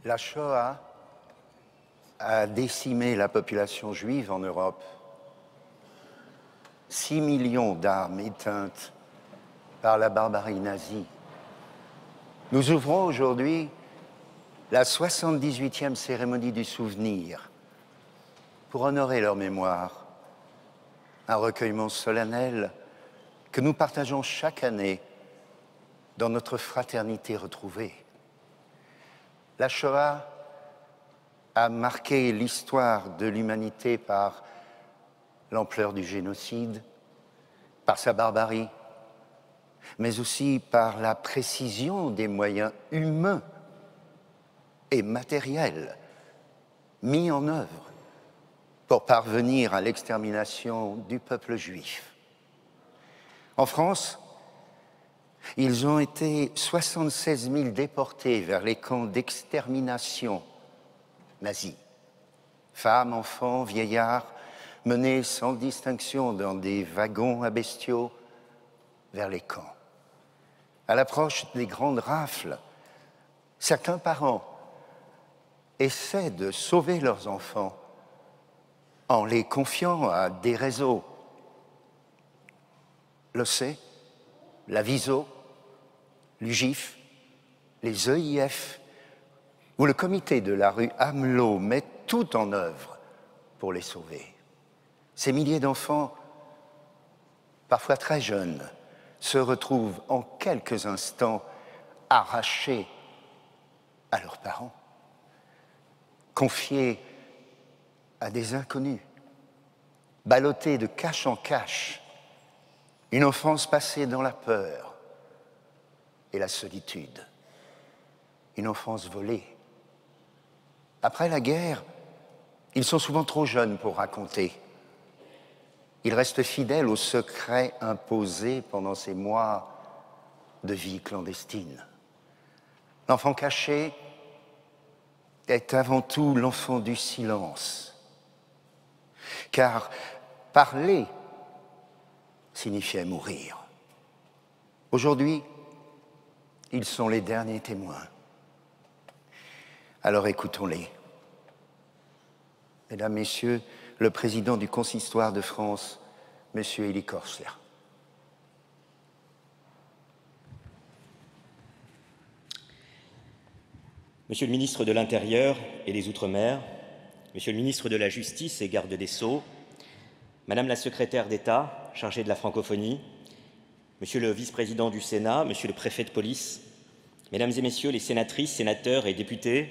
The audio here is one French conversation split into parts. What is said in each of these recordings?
La Shoah a décimé la population juive en Europe. 6 millions d'âmes éteintes par la barbarie nazie. Nous ouvrons aujourd'hui la 78e cérémonie du souvenir pour honorer leur mémoire. Un recueillement solennel que nous partageons chaque année dans notre fraternité retrouvée. La Shoah a marqué l'histoire de l'humanité par l'ampleur du génocide, par sa barbarie, mais aussi par la précision des moyens humains et matériels mis en œuvre pour parvenir à l'extermination du peuple juif. En France, ils ont été 76 000 déportés vers les camps d'extermination nazis. Femmes, enfants, vieillards, menés sans distinction dans des wagons à bestiaux vers les camps. À l'approche des grandes rafles, certains parents essaient de sauver leurs enfants en les confiant à des réseaux. L'OSCE, la VISO, l'UGIF, les EIF ou le comité de la rue Amelot mettent tout en œuvre pour les sauver. Ces milliers d'enfants, parfois très jeunes, se retrouvent en quelques instants arrachés à leurs parents, confiés à des inconnus, ballottés de cache en cache, une enfance passée dans la peur et la solitude, une enfance volée. Après la guerre, ils sont souvent trop jeunes pour raconter. Ils restent fidèles au secret imposé pendant ces mois de vie clandestine. L'enfant caché est avant tout l'enfant du silence, car parler signifiait mourir. Aujourd'hui, ils sont les derniers témoins. Alors écoutons-les. Mesdames, Messieurs, le président du Consistoire de France, M. Elie Korczler. Monsieur le ministre de l'Intérieur et des Outre-mer, Monsieur le ministre de la Justice et garde des Sceaux, Madame la secrétaire d'État chargée de la francophonie, Monsieur le vice-président du Sénat, Monsieur le préfet de police, Mesdames et Messieurs les sénatrices, sénateurs et députés,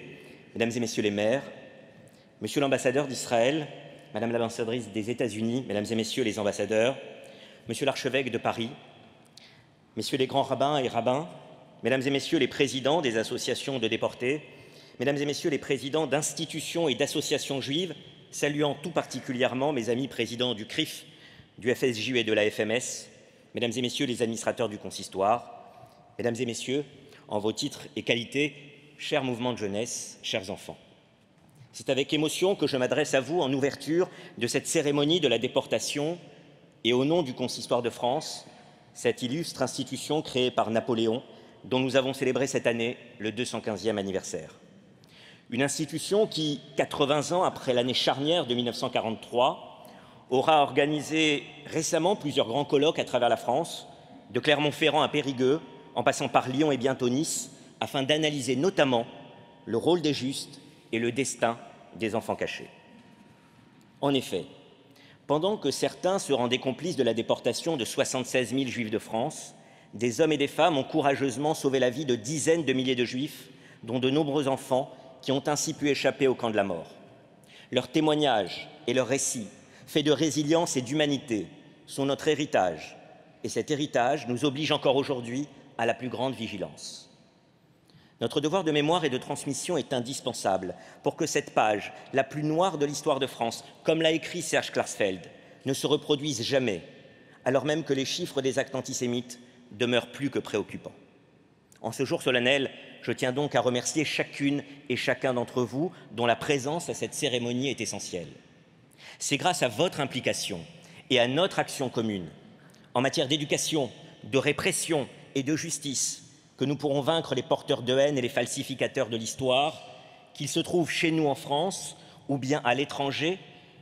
Mesdames et Messieurs les maires, Monsieur l'ambassadeur d'Israël, Madame l'ambassadrice des États-Unis, Mesdames et Messieurs les ambassadeurs, Monsieur l'archevêque de Paris, Messieurs les grands rabbins et rabbins, Mesdames et Messieurs les présidents des associations de déportés, Mesdames et Messieurs les présidents d'institutions et d'associations juives, saluant tout particulièrement mes amis présidents du CRIF, du FSJU et de la FMS, Mesdames et Messieurs les administrateurs du consistoire, Mesdames et Messieurs, en vos titres et qualités, chers mouvements de jeunesse, chers enfants. C'est avec émotion que je m'adresse à vous en ouverture de cette cérémonie de la déportation et au nom du Consistoire de France, cette illustre institution créée par Napoléon, dont nous avons célébré cette année le 215e anniversaire. Une institution qui, 80 ans après l'année charnière de 1943, aura organisé récemment plusieurs grands colloques à travers la France, de Clermont-Ferrand à Périgueux, en passant par Lyon et bientôt Nice, afin d'analyser notamment le rôle des justes et le destin des enfants cachés. En effet, pendant que certains se rendaient complices de la déportation de 76 000 Juifs de France, des hommes et des femmes ont courageusement sauvé la vie de dizaines de milliers de Juifs, dont de nombreux enfants qui ont ainsi pu échapper au camp de la mort. Leurs témoignages et leurs récits, faits de résilience et d'humanité, sont notre héritage, et cet héritage nous oblige encore aujourd'hui à la plus grande vigilance. Notre devoir de mémoire et de transmission est indispensable pour que cette page, la plus noire de l'histoire de France, comme l'a écrit Serge Klarsfeld, ne se reproduise jamais, alors même que les chiffres des actes antisémites demeurent plus que préoccupants. En ce jour solennel, je tiens donc à remercier chacune et chacun d'entre vous dont la présence à cette cérémonie est essentielle. C'est grâce à votre implication et à notre action commune en matière d'éducation, de répression et de justice que nous pourrons vaincre les porteurs de haine et les falsificateurs de l'histoire qu'ils se trouvent chez nous en France ou bien à l'étranger,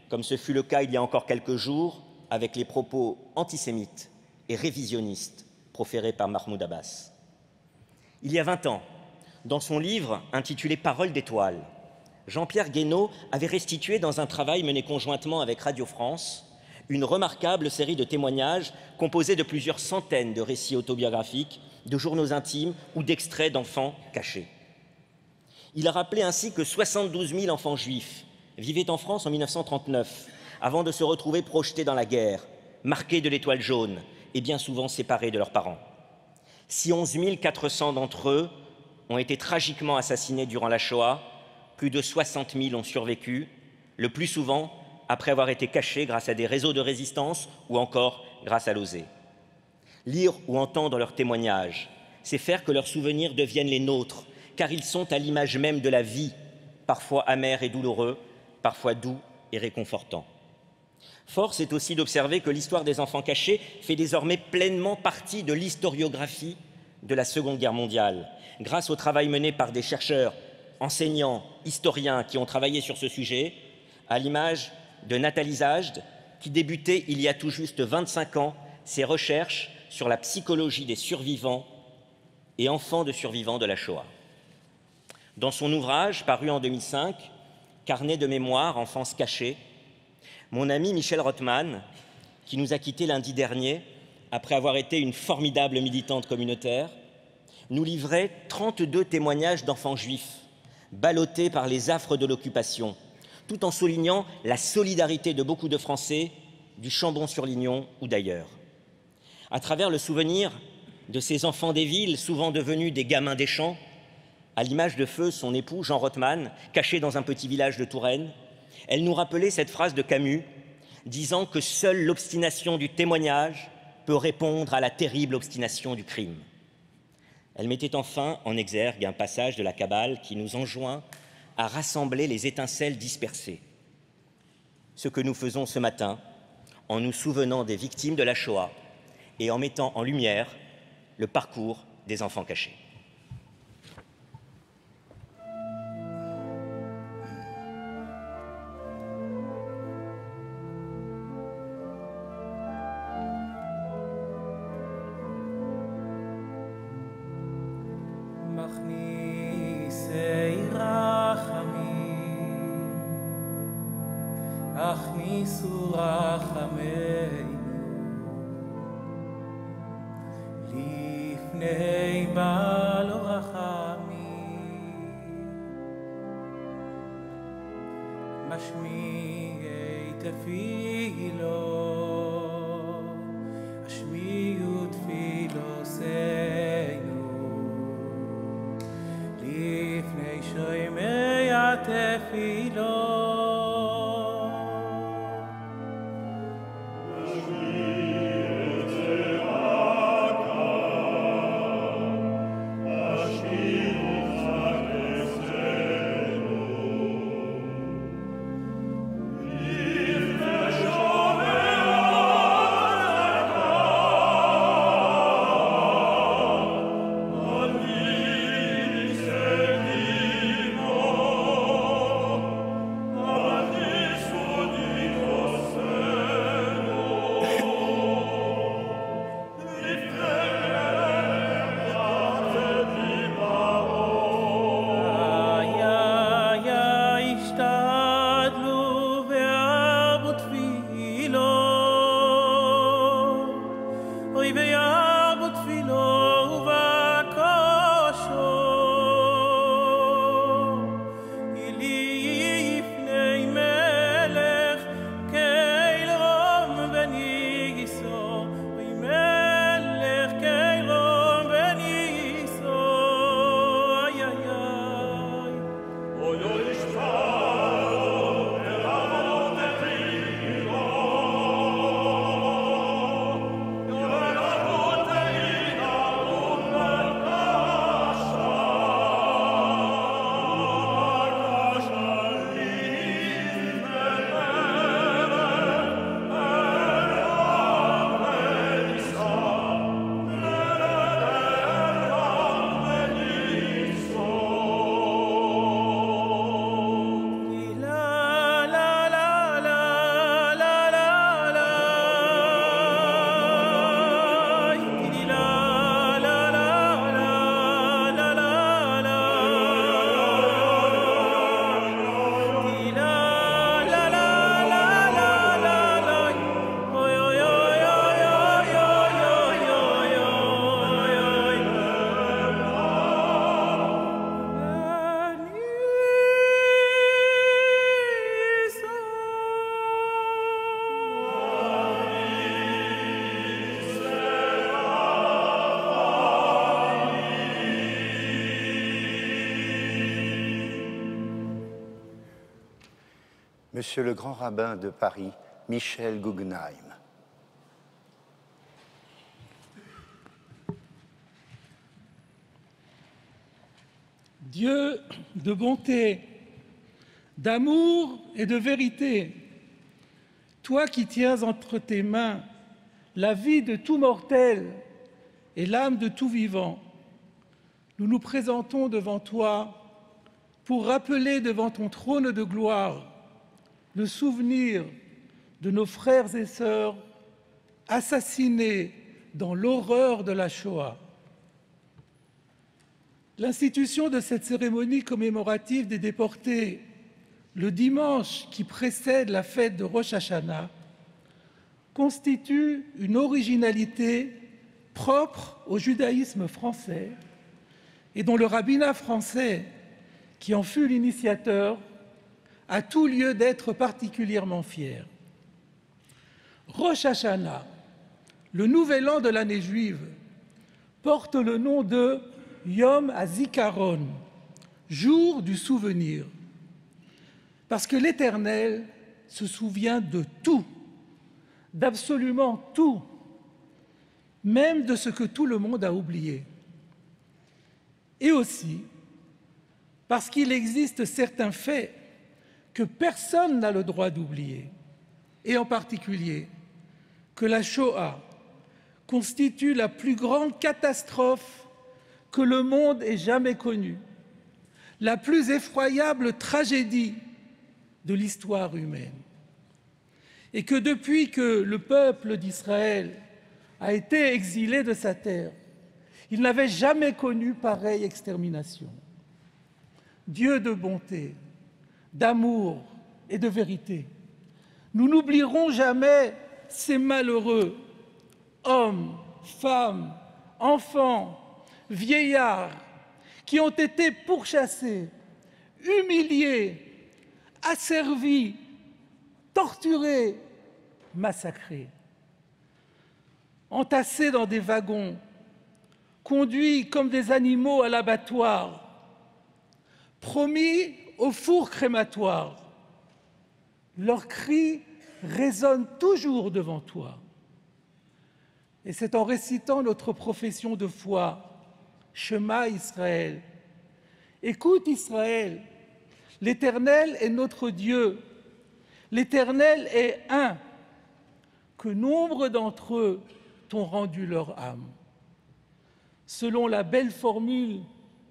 comme ce fut le cas il y a encore quelques jours avec les propos antisémites et révisionnistes proférés par Mahmoud Abbas. Il y a 20 ans, dans son livre intitulé « Paroles d'étoiles », Jean-Pierre Guénaud avait restitué dans un travail mené conjointement avec Radio France une remarquable série de témoignages composés de plusieurs centaines de récits autobiographiques, de journaux intimes ou d'extraits d'enfants cachés. Il a rappelé ainsi que 72 000 enfants juifs vivaient en France en 1939, avant de se retrouver projetés dans la guerre, marqués de l'étoile jaune et bien souvent séparés de leurs parents. Si 11 400 d'entre eux ont été tragiquement assassinés durant la Shoah, plus de 60 000 ont survécu, le plus souvent après avoir été cachés grâce à des réseaux de résistance ou encore grâce à l'OSE. Lire ou entendre leurs témoignages, c'est faire que leurs souvenirs deviennent les nôtres, car ils sont à l'image même de la vie, parfois amer et douloureux, parfois doux et réconfortant. Force est aussi d'observer que l'histoire des enfants cachés fait désormais pleinement partie de l'historiographie de la Seconde Guerre mondiale, grâce au travail mené par des chercheurs, enseignants, historiens qui ont travaillé sur ce sujet, à l'image de Nathalie Zajde, qui débutait il y a tout juste 25 ans ses recherches sur la psychologie des survivants et enfants de survivants de la Shoah. Dans son ouvrage, paru en 2005, Carnet de mémoire, enfance cachée, mon ami Michel Rothman, qui nous a quittés lundi dernier, après avoir été une formidable militante communautaire, nous livrait 32 témoignages d'enfants juifs, ballottés par les affres de l'occupation, tout en soulignant la solidarité de beaucoup de Français du Chambon-sur-Lignon ou d'ailleurs. À travers le souvenir de ces enfants des villes, souvent devenus des gamins des champs, à l'image de feu son époux Jean Rothman, caché dans un petit village de Touraine, elle nous rappelait cette phrase de Camus, disant que seule l'obstination du témoignage peut répondre à la terrible obstination du crime. Elle mettait enfin en exergue un passage de la Kabbale qui nous enjoint à rassembler les étincelles dispersées. Ce que nous faisons ce matin en nous souvenant des victimes de la Shoah et en mettant en lumière le parcours des enfants cachés. Monsieur le grand rabbin de Paris, Michel Guggenheim. Dieu de bonté, d'amour et de vérité, toi qui tiens entre tes mains la vie de tout mortel et l'âme de tout vivant, nous nous présentons devant toi pour rappeler devant ton trône de gloire le souvenir de nos frères et sœurs assassinés dans l'horreur de la Shoah. L'institution de cette cérémonie commémorative des déportés le dimanche qui précède la fête de Rosh Hashanah constitue une originalité propre au judaïsme français et dont le rabbinat français, qui en fut l'initiateur, a tout lieu d'être particulièrement fier. Rosh Hashanah, le nouvel an de l'année juive, porte le nom de Yom HaZikaron, jour du souvenir, parce que l'Éternel se souvient de tout, d'absolument tout, même de ce que tout le monde a oublié. Et aussi parce qu'il existe certains faits que personne n'a le droit d'oublier, et en particulier que la Shoah constitue la plus grande catastrophe que le monde ait jamais connue, la plus effroyable tragédie de l'histoire humaine. Et que depuis que le peuple d'Israël a été exilé de sa terre, il n'avait jamais connu pareille extermination. Dieu de bonté, d'amour et de vérité, nous n'oublierons jamais ces malheureux, hommes, femmes, enfants, vieillards, qui ont été pourchassés, humiliés, asservis, torturés, massacrés, entassés dans des wagons, conduits comme des animaux à l'abattoir, promis au four crématoire. Leurs cris résonnent toujours devant toi. Et c'est en récitant notre profession de foi, Shema Israël. Écoute Israël, l'Éternel est notre Dieu, l'Éternel est un, que nombre d'entre eux t'ont rendu leur âme. Selon la belle formule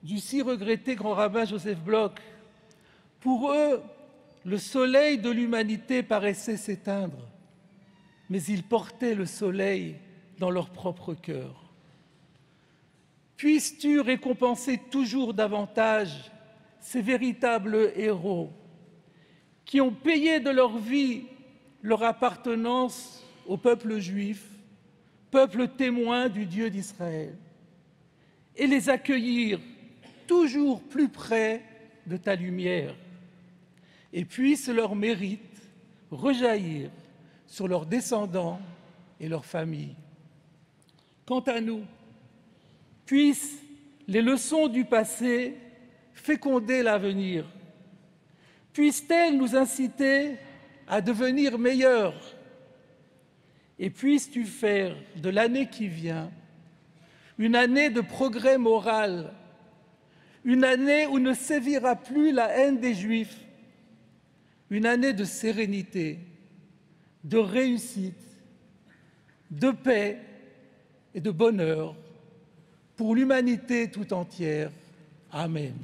du si regretté grand rabbin Joseph Bloch, pour eux, le soleil de l'humanité paraissait s'éteindre, mais ils portaient le soleil dans leur propre cœur. Puisses-tu récompenser toujours davantage ces véritables héros qui ont payé de leur vie leur appartenance au peuple juif, peuple témoin du Dieu d'Israël, et les accueillir toujours plus près de ta lumière, et puisse leur mérite rejaillir sur leurs descendants et leurs familles. Quant à nous, puissent les leçons du passé féconder l'avenir, puissent-elles nous inciter à devenir meilleurs, et puisses-tu faire de l'année qui vient une année de progrès moral, une année où ne sévira plus la haine des Juifs, une année de sérénité, de réussite, de paix et de bonheur pour l'humanité tout entière. Amen.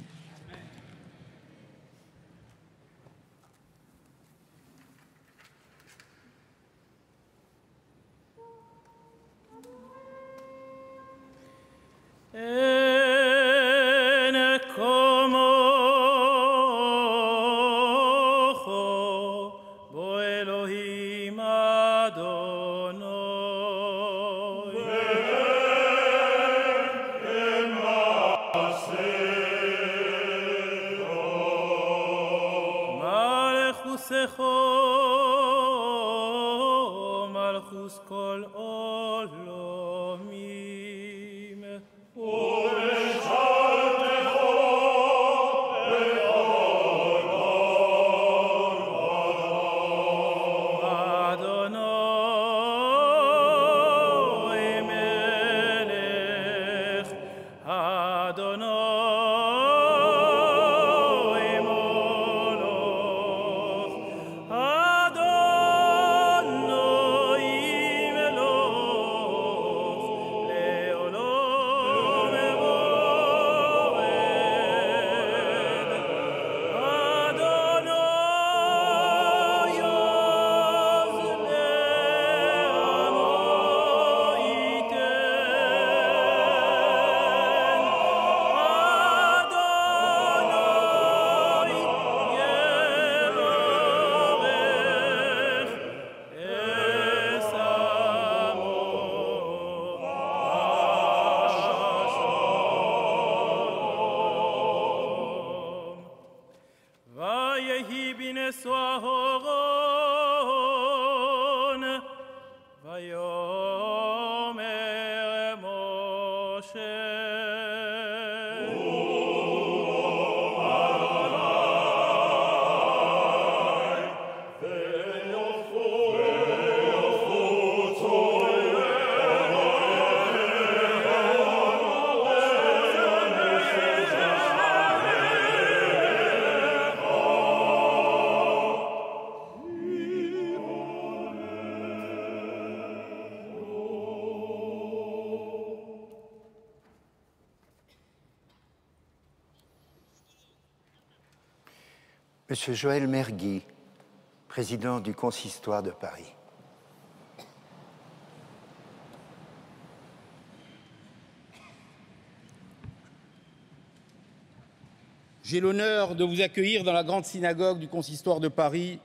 יהי בנשוא אהרון, ויאמר משה. Monsieur Joël Mergui, président du Consistoire de Paris. J'ai l'honneur de vous accueillir dans la grande synagogue du Consistoire de Paris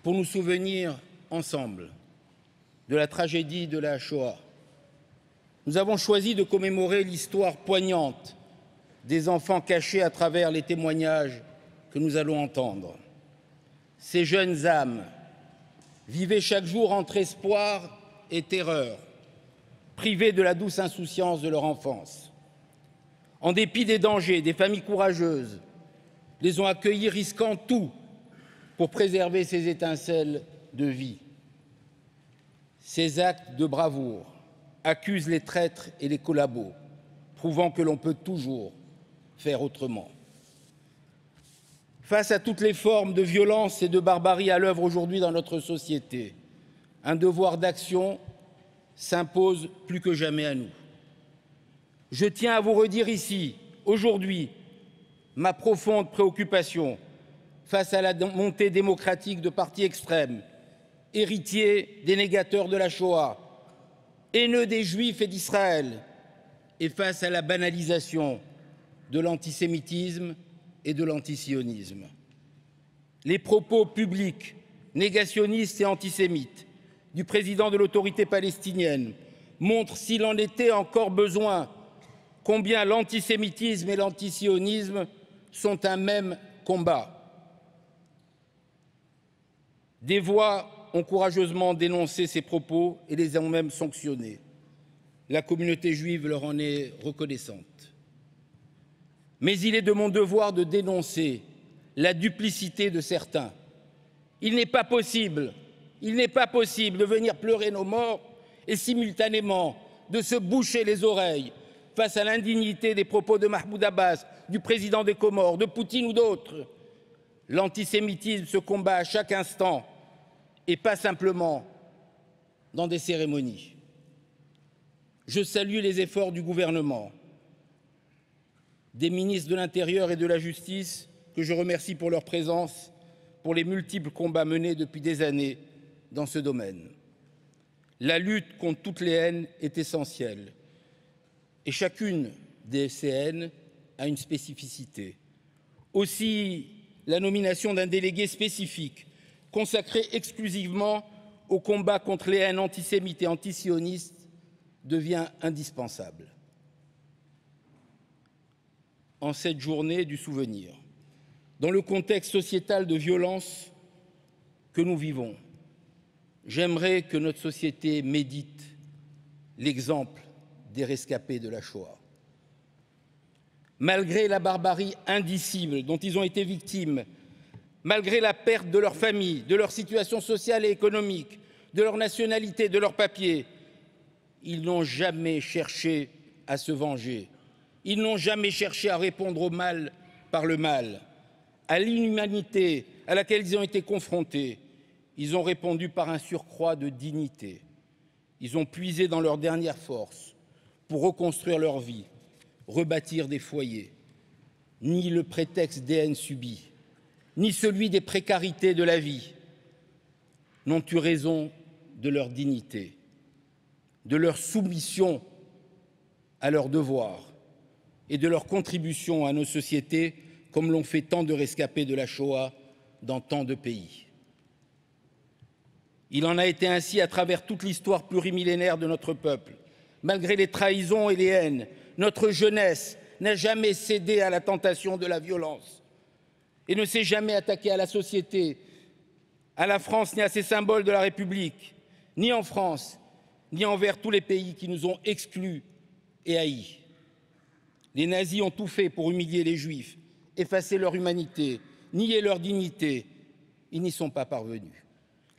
pour nous souvenir ensemble de la tragédie de la Shoah. Nous avons choisi de commémorer l'histoire poignante des enfants cachés à travers les témoignages que nous allons entendre. Ces jeunes âmes vivaient chaque jour entre espoir et terreur, privées de la douce insouciance de leur enfance. En dépit des dangers, des familles courageuses les ont accueillis risquant tout pour préserver ces étincelles de vie. Ces actes de bravoure accusent les traîtres et les collabos, prouvant que l'on peut toujours faire autrement. Face à toutes les formes de violence et de barbarie à l'œuvre aujourd'hui dans notre société, un devoir d'action s'impose plus que jamais à nous. Je tiens à vous redire ici, aujourd'hui, ma profonde préoccupation face à la montée démocratique de partis extrêmes, héritiers des négateurs de la Shoah, haineux des Juifs et d'Israël, et face à la banalisation de l'antisémitisme et de l'antisionisme. Les propos publics négationnistes et antisémites du président de l'autorité palestinienne montrent, s'il en était encore besoin, combien l'antisémitisme et l'antisionisme sont un même combat. Des voix ont courageusement dénoncé ces propos et les ont même sanctionnés. La communauté juive leur en est reconnaissante. Mais il est de mon devoir de dénoncer la duplicité de certains. Il n'est pas possible de venir pleurer nos morts et simultanément de se boucher les oreilles face à l'indignité des propos de Mahmoud Abbas, du président des Comores, de Poutine ou d'autres. L'antisémitisme se combat à chaque instant et pas simplement dans des cérémonies. Je salue les efforts du gouvernement, des ministres de l'Intérieur et de la Justice, que je remercie pour leur présence, pour les multiples combats menés depuis des années dans ce domaine. La lutte contre toutes les haines est essentielle et chacune de ces haines a une spécificité. Aussi, la nomination d'un délégué spécifique consacré exclusivement au combat contre les haines antisémites et antisionistes devient indispensable. En cette journée du souvenir, dans le contexte sociétal de violence que nous vivons, j'aimerais que notre société médite l'exemple des rescapés de la Shoah. Malgré la barbarie indicible dont ils ont été victimes, malgré la perte de leur famille, de leur situation sociale et économique, de leur nationalité, de leurs papiers, ils n'ont jamais cherché à se venger. Ils n'ont jamais cherché à répondre au mal par le mal. À l'inhumanité à laquelle ils ont été confrontés, ils ont répondu par un surcroît de dignité. Ils ont puisé dans leur dernière force pour reconstruire leur vie, rebâtir des foyers. Ni le prétexte des haines subies, ni celui des précarités de la vie n'ont eu raison de leur dignité, de leur soumission à leurs devoirs et de leur contribution à nos sociétés, comme l'ont fait tant de rescapés de la Shoah dans tant de pays. Il en a été ainsi à travers toute l'histoire plurimillénaire de notre peuple. Malgré les trahisons et les haines, notre jeunesse n'a jamais cédé à la tentation de la violence. et ne s'est jamais attaqué à la société, à la France ni à ses symboles de la République, ni en France, ni envers tous les pays qui nous ont exclus et haïs. Les nazis ont tout fait pour humilier les Juifs, effacer leur humanité, nier leur dignité. Ils n'y sont pas parvenus.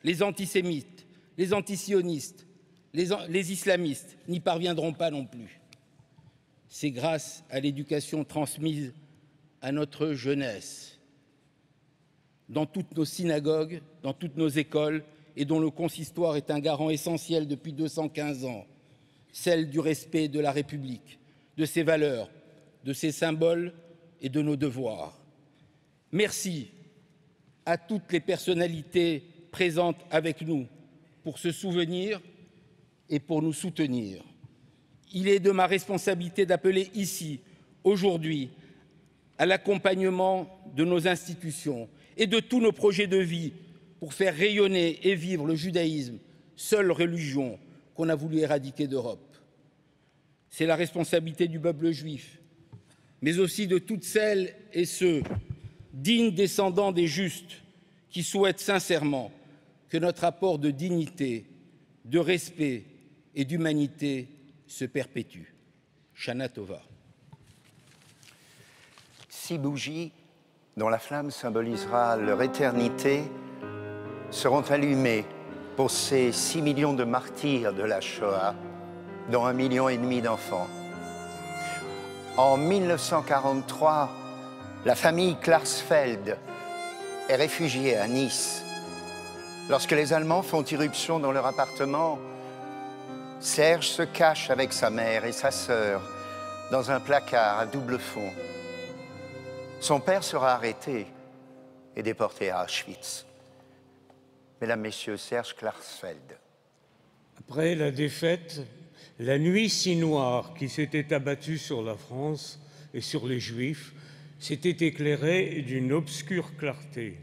Les antisémites, les antisionistes, les islamistes n'y parviendront pas non plus. C'est grâce à l'éducation transmise à notre jeunesse, dans toutes nos synagogues, dans toutes nos écoles, et dont le consistoire est un garant essentiel depuis 215 ans, celle du respect de la République, de ses valeurs, de ses symboles et de nos devoirs. Merci à toutes les personnalités présentes avec nous pour se souvenir et pour nous soutenir. Il est de ma responsabilité d'appeler ici, aujourd'hui, à l'accompagnement de nos institutions et de tous nos projets de vie pour faire rayonner et vivre le judaïsme, seule religion qu'on a voulu éradiquer d'Europe. C'est la responsabilité du peuple juif, mais aussi de toutes celles et ceux, dignes descendants des justes, qui souhaitent sincèrement que notre rapport de dignité, de respect et d'humanité se perpétue. Shana Tova. 6 bougies, dont la flamme symbolisera leur éternité, seront allumées pour ces 6 millions de martyrs de la Shoah, dont 1,5 million d'enfants. En 1943, la famille Klarsfeld est réfugiée à Nice. Lorsque les Allemands font irruption dans leur appartement, Serge se cache avec sa mère et sa sœur dans un placard à double fond. Son père sera arrêté et déporté à Auschwitz. Mesdames, Messieurs, Serge Klarsfeld. Après la défaite, la nuit si noire qui s'était abattue sur la France et sur les Juifs s'était éclairée d'une obscure clarté.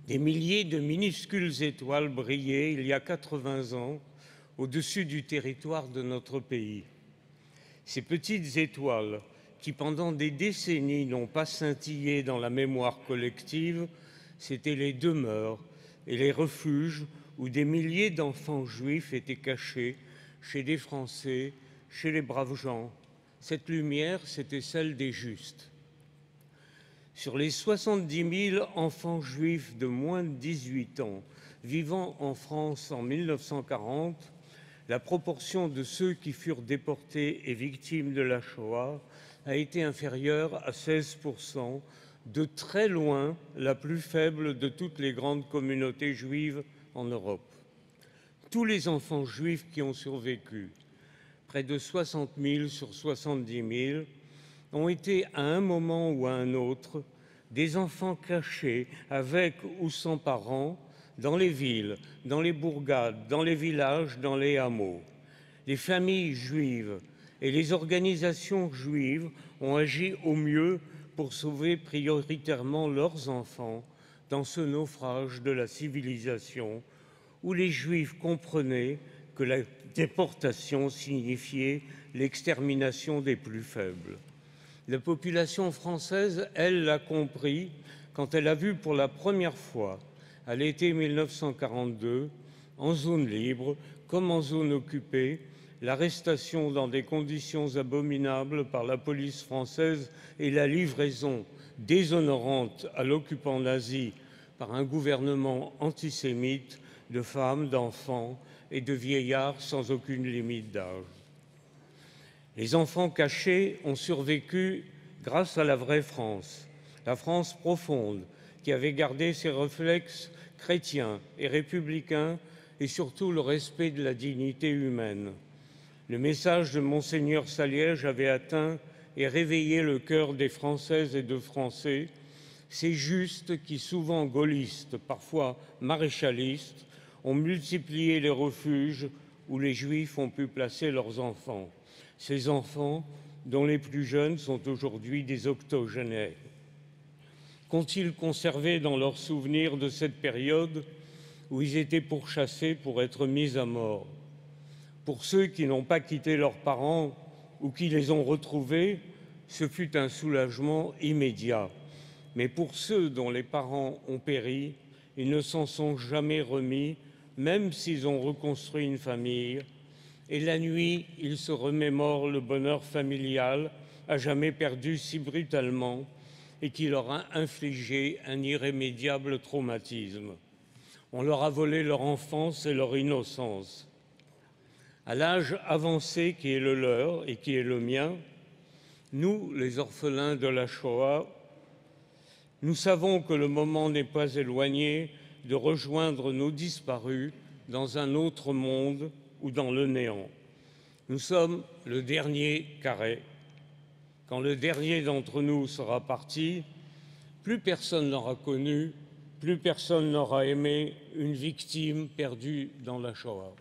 Des milliers de minuscules étoiles brillaient il y a 80 ans au-dessus du territoire de notre pays. Ces petites étoiles qui, pendant des décennies, n'ont pas scintillé dans la mémoire collective, c'étaient les demeures et les refuges où des milliers d'enfants juifs étaient cachés, chez des Français, chez les braves gens. Cette lumière, c'était celle des justes. Sur les 70 000 enfants juifs de moins de 18 ans vivant en France en 1940, la proportion de ceux qui furent déportés et victimes de la Shoah a été inférieure à 16%, de très loin la plus faible de toutes les grandes communautés juives en Europe. Tous les enfants juifs qui ont survécu, près de 60 000 sur 70 000, ont été à un moment ou à un autre des enfants cachés avec ou sans parents dans les villes, dans les bourgades, dans les villages, dans les hameaux. Les familles juives et les organisations juives ont agi au mieux pour sauver prioritairement leurs enfants dans ce naufrage de la civilisation où les Juifs comprenaient que la déportation signifiait l'extermination des plus faibles. La population française, elle, l'a compris quand elle a vu pour la première fois, à l'été 1942, en zone libre comme en zone occupée, l'arrestation dans des conditions abominables par la police française et la livraison déshonorante à l'occupant nazi par un gouvernement antisémite de femmes, d'enfants et de vieillards sans aucune limite d'âge. Les enfants cachés ont survécu grâce à la vraie France, la France profonde qui avait gardé ses réflexes chrétiens et républicains et surtout le respect de la dignité humaine. Le message de Monseigneur Saliège avait atteint et réveillé le cœur des Françaises et de Français, ces justes qui, souvent gaullistes, parfois maréchalistes, ont multiplié les refuges où les Juifs ont pu placer leurs enfants. Ces enfants, dont les plus jeunes sont aujourd'hui des octogénaires. Qu'ont-ils conservé dans leurs souvenirs de cette période où ils étaient pourchassés pour être mis à mort? Pour ceux qui n'ont pas quitté leurs parents ou qui les ont retrouvés, ce fut un soulagement immédiat. Mais pour ceux dont les parents ont péri, ils ne s'en sont jamais remis, même s'ils ont reconstruit une famille. Et la nuit, ils se remémorent le bonheur familial, à jamais perdu si brutalement, et qui leur a infligé un irrémédiable traumatisme. On leur a volé leur enfance et leur innocence. À l'âge avancé qui est le leur et qui est le mien, nous, les orphelins de la Shoah, nous savons que le moment n'est pas éloigné de rejoindre nos disparus dans un autre monde ou dans le néant. Nous sommes le dernier carré. Quand le dernier d'entre nous sera parti, plus personne n'aura connu, plus personne n'aura aimé une victime perdue dans la Shoah.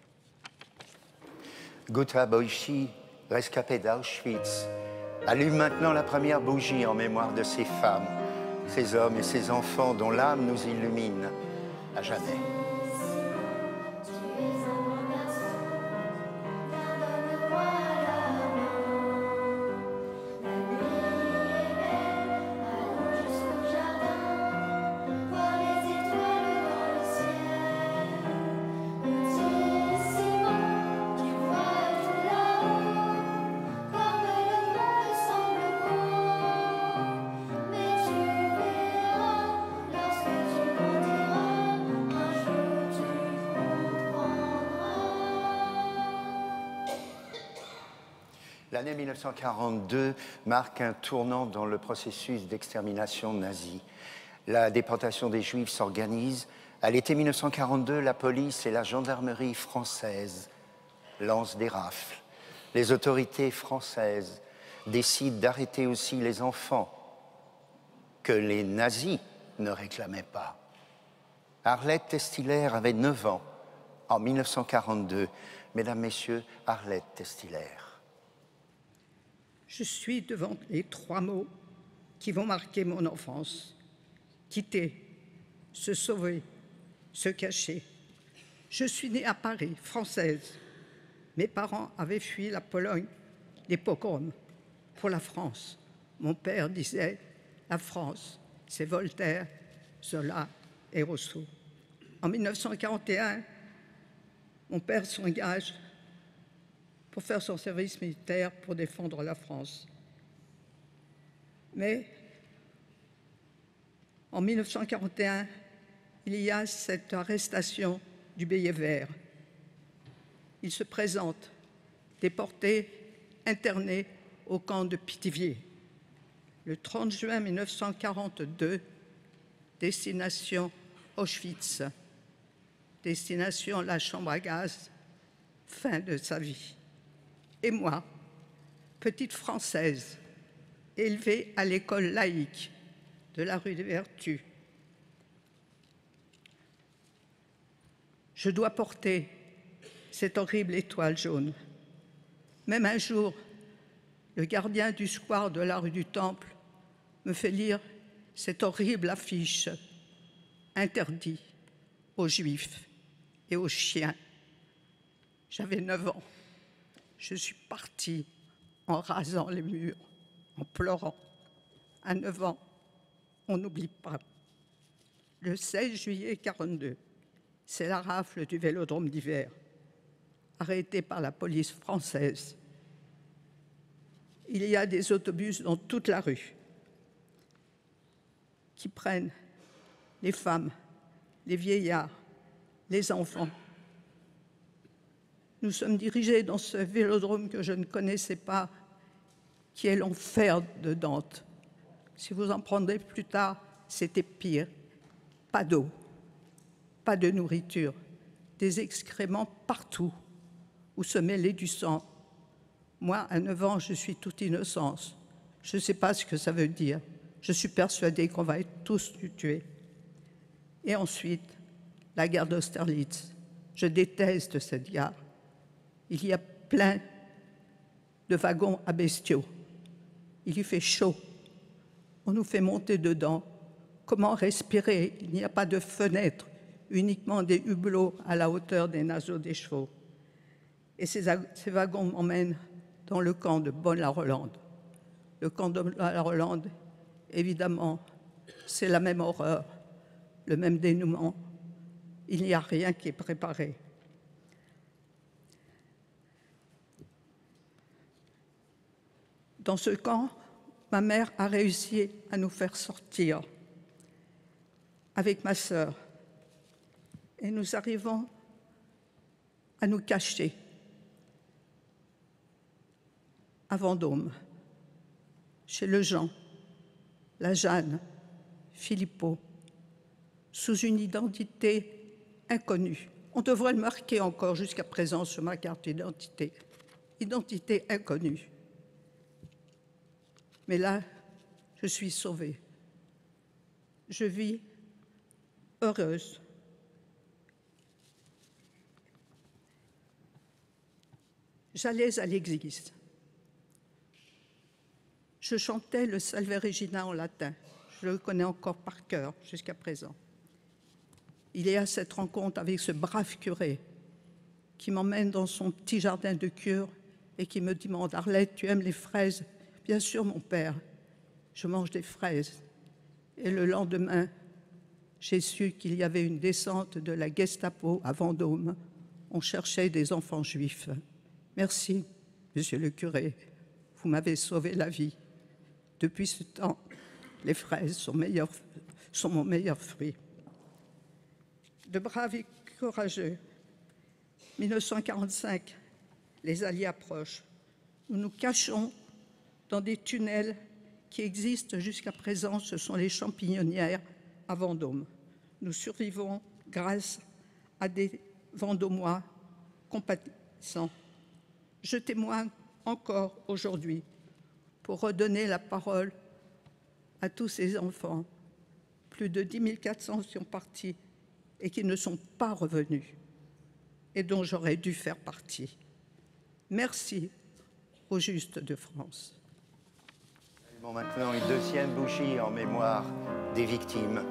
Guta Boishi, rescapé d'Auschwitz, allume maintenant la première bougie en mémoire de ces femmes, ces hommes et ces enfants dont l'âme nous illumine à jamais. L'année 1942 marque un tournant dans le processus d'extermination nazie. La déportation des Juifs s'organise. À l'été 1942, la police et la gendarmerie française lancent des rafles. Les autorités françaises décident d'arrêter aussi les enfants que les nazis ne réclamaient pas. Arlette Testiller avait 9 ans en 1942. Mesdames, Messieurs, Arlette Testiller. Je suis devant les 3 mots qui vont marquer mon enfance. Quitter, se sauver, se cacher. Je suis née à Paris, française. Mes parents avaient fui la Pologne, les pogroms, pour la France. Mon père disait « La France, c'est Voltaire, Zola et Rousseau ». En 1941, mon père s'engage pour faire son service militaire pour défendre la France. Mais en 1941, il y a cette arrestation du Bélier Vert. Il se présente, déporté, interné au camp de Pithiviers. Le 30 juin 1942, destination Auschwitz, destination la chambre à gaz, fin de sa vie. Et moi, petite Française, élevée à l'école laïque de la rue des Vertus, je dois porter cette horrible étoile jaune. Même un jour, le gardien du square de la rue du Temple me fait lire cette horrible affiche « Interdit aux Juifs et aux chiens ». J'avais 9 ans. Je suis partie en rasant les murs, en pleurant. À 9 ans, on n'oublie pas. Le 16 juillet 1942, c'est la rafle du Vélodrome d'hiver, arrêté par la police française. Il y a des autobus dans toute la rue qui prennent les femmes, les vieillards, les enfants. Nous sommes dirigés dans ce vélodrome que je ne connaissais pas, qui est l'enfer de Dante. Si vous en prendrez plus tard, c'était pire. Pas d'eau, pas de nourriture, des excréments partout, où se mêlait du sang. Moi, à 9 ans, je suis toute innocence. Je ne sais pas ce que ça veut dire. Je suis persuadée qu'on va être tous tués. Et ensuite, la gare d'Austerlitz. Je déteste cette gare. Il y a plein de wagons à bestiaux. Il y fait chaud. On nous fait monter dedans. Comment respirer? Il n'y a pas de fenêtre, uniquement des hublots à la hauteur des naseaux des chevaux. Et ces wagons m'emmènent dans le camp de Bonne-la-Rolande. Le camp de Bonne-la-Rolande, évidemment, c'est la même horreur, le même dénouement. Il n'y a rien qui est préparé. Dans ce camp, ma mère a réussi à nous faire sortir avec ma sœur. Et nous arrivons à nous cacher à Vendôme, chez le Jean, la Jeanne, Philippot, sous une identité inconnue. On devrait le marquer encore jusqu'à présent sur ma carte d'identité. Identité inconnue. Mais là, je suis sauvée. Je vis heureuse. J'allais à l'église. Je chantais le Salve Regina en latin. Je le connais encore par cœur jusqu'à présent. Il est à cette rencontre avec ce brave curé qui m'emmène dans son petit jardin de cure et qui me demande « Arlette, tu aimes les fraises ?» « Bien sûr, mon père, je mange des fraises. » Et le lendemain, j'ai su qu'il y avait une descente de la Gestapo à Vendôme. On cherchait des enfants juifs. Merci, monsieur le curé, vous m'avez sauvé la vie. Depuis ce temps, les fraises sont mon meilleur fruit. De braves et courageux. 1945, les Alliés approchent. Nous nous cachons dans des tunnels qui existent jusqu'à présent. Ce sont les champignonnières à Vendôme. Nous survivons grâce à des Vendômois compatissants. Je témoigne encore aujourd'hui pour redonner la parole à tous ces enfants. Plus de 10 400 sont partis et qui ne sont pas revenus et dont j'aurais dû faire partie. Merci aux Justes de France. Bon, maintenant, une deuxième bougie en mémoire des victimes.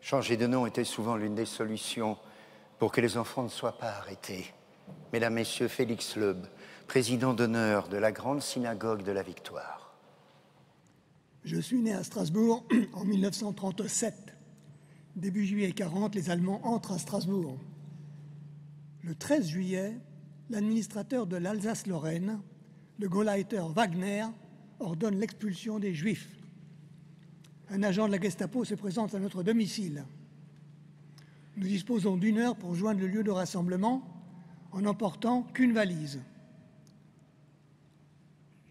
Changer de nom était souvent l'une des solutions pour que les enfants ne soient pas arrêtés. Mesdames, Messieurs, Félix Leub, président d'honneur de la Grande Synagogue de la Victoire. Je suis né à Strasbourg en 1937. Début juillet 40, les Allemands entrent à Strasbourg. Le 13 juillet, l'administrateur de l'Alsace-Lorraine, le Gauleiter Wagner, ordonne l'expulsion des Juifs. Un agent de la Gestapo se présente à notre domicile. Nous disposons d'1 heure pour joindre le lieu de rassemblement en n'emportant qu'une valise.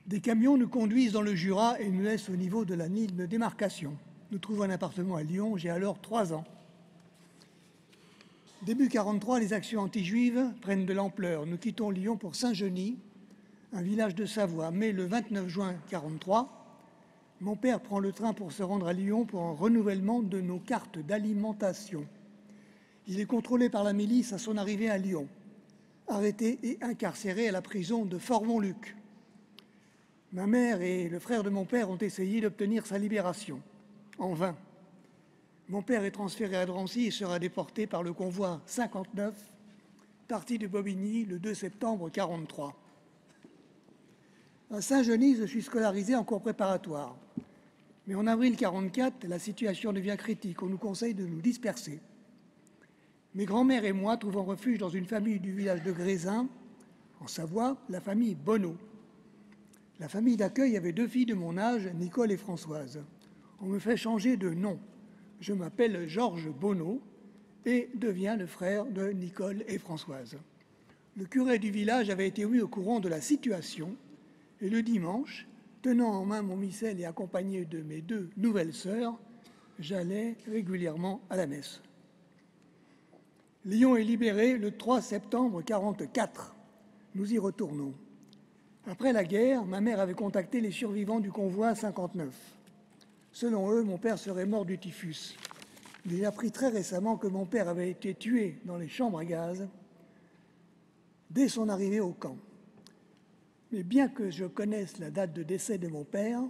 Des camions nous conduisent dans le Jura et nous laissent au niveau de la ligne de démarcation. Nous trouvons un appartement à Lyon, j'ai alors 3 ans. Début 43, les actions anti-juives prennent de l'ampleur. Nous quittons Lyon pour Saint-Genis, un village de Savoie. Mais le 29 juin 43, mon père prend le train pour se rendre à Lyon pour un renouvellement de nos cartes d'alimentation. Il est contrôlé par la milice à son arrivée à Lyon, arrêté et incarcéré à la prison de Fort-Montluc. Ma mère et le frère de mon père ont essayé d'obtenir sa libération. En vain. Mon père est transféré à Drancy et sera déporté par le convoi 59, parti de Bobigny le 2 septembre 1943. À Saint-Genis, je suis scolarisé en cours préparatoire. Mais en avril 1944, la situation devient critique. On nous conseille de nous disperser. Mes grands-mères et moi trouvons refuge dans une famille du village de Grézin, en Savoie, la famille Bonneau. La famille d'accueil avait 2 filles de mon âge, Nicole et Françoise. On me fait changer de nom. Je m'appelle Georges Bonneau et deviens le frère de Nicole et Françoise. Le curé du village avait été mis au courant de la situation et le dimanche, tenant en main mon missel et accompagné de mes 2 nouvelles sœurs, j'allais régulièrement à la messe. Lyon est libéré le 3 septembre 1944. Nous y retournons. Après la guerre, ma mère avait contacté les survivants du convoi 59. Selon eux, mon père serait mort du typhus. J'ai appris très récemment que mon père avait été tué dans les chambres à gaz dès son arrivée au camp. Mais bien que je connaisse la date de décès de mon père,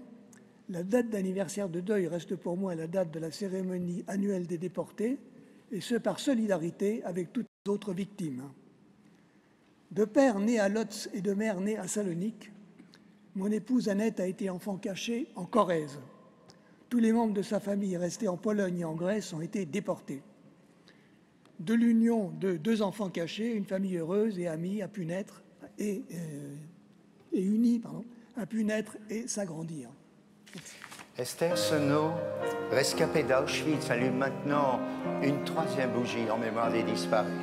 la date d'anniversaire de deuil reste pour moi la date de la cérémonie annuelle des déportés, et ce par solidarité avec toutes les autres victimes. De père né à Lodz et de mère née à Salonique, mon épouse Annette a été enfant caché en Corrèze. Tous les membres de sa famille restés en Pologne et en Grèce ont été déportés. De l'union de 2 enfants cachés, une famille heureuse et amie a pu naître unie a pu naître et s'agrandir. Esther Senot, rescapée d'Auschwitz, allume maintenant une 3e bougie en mémoire des disparus.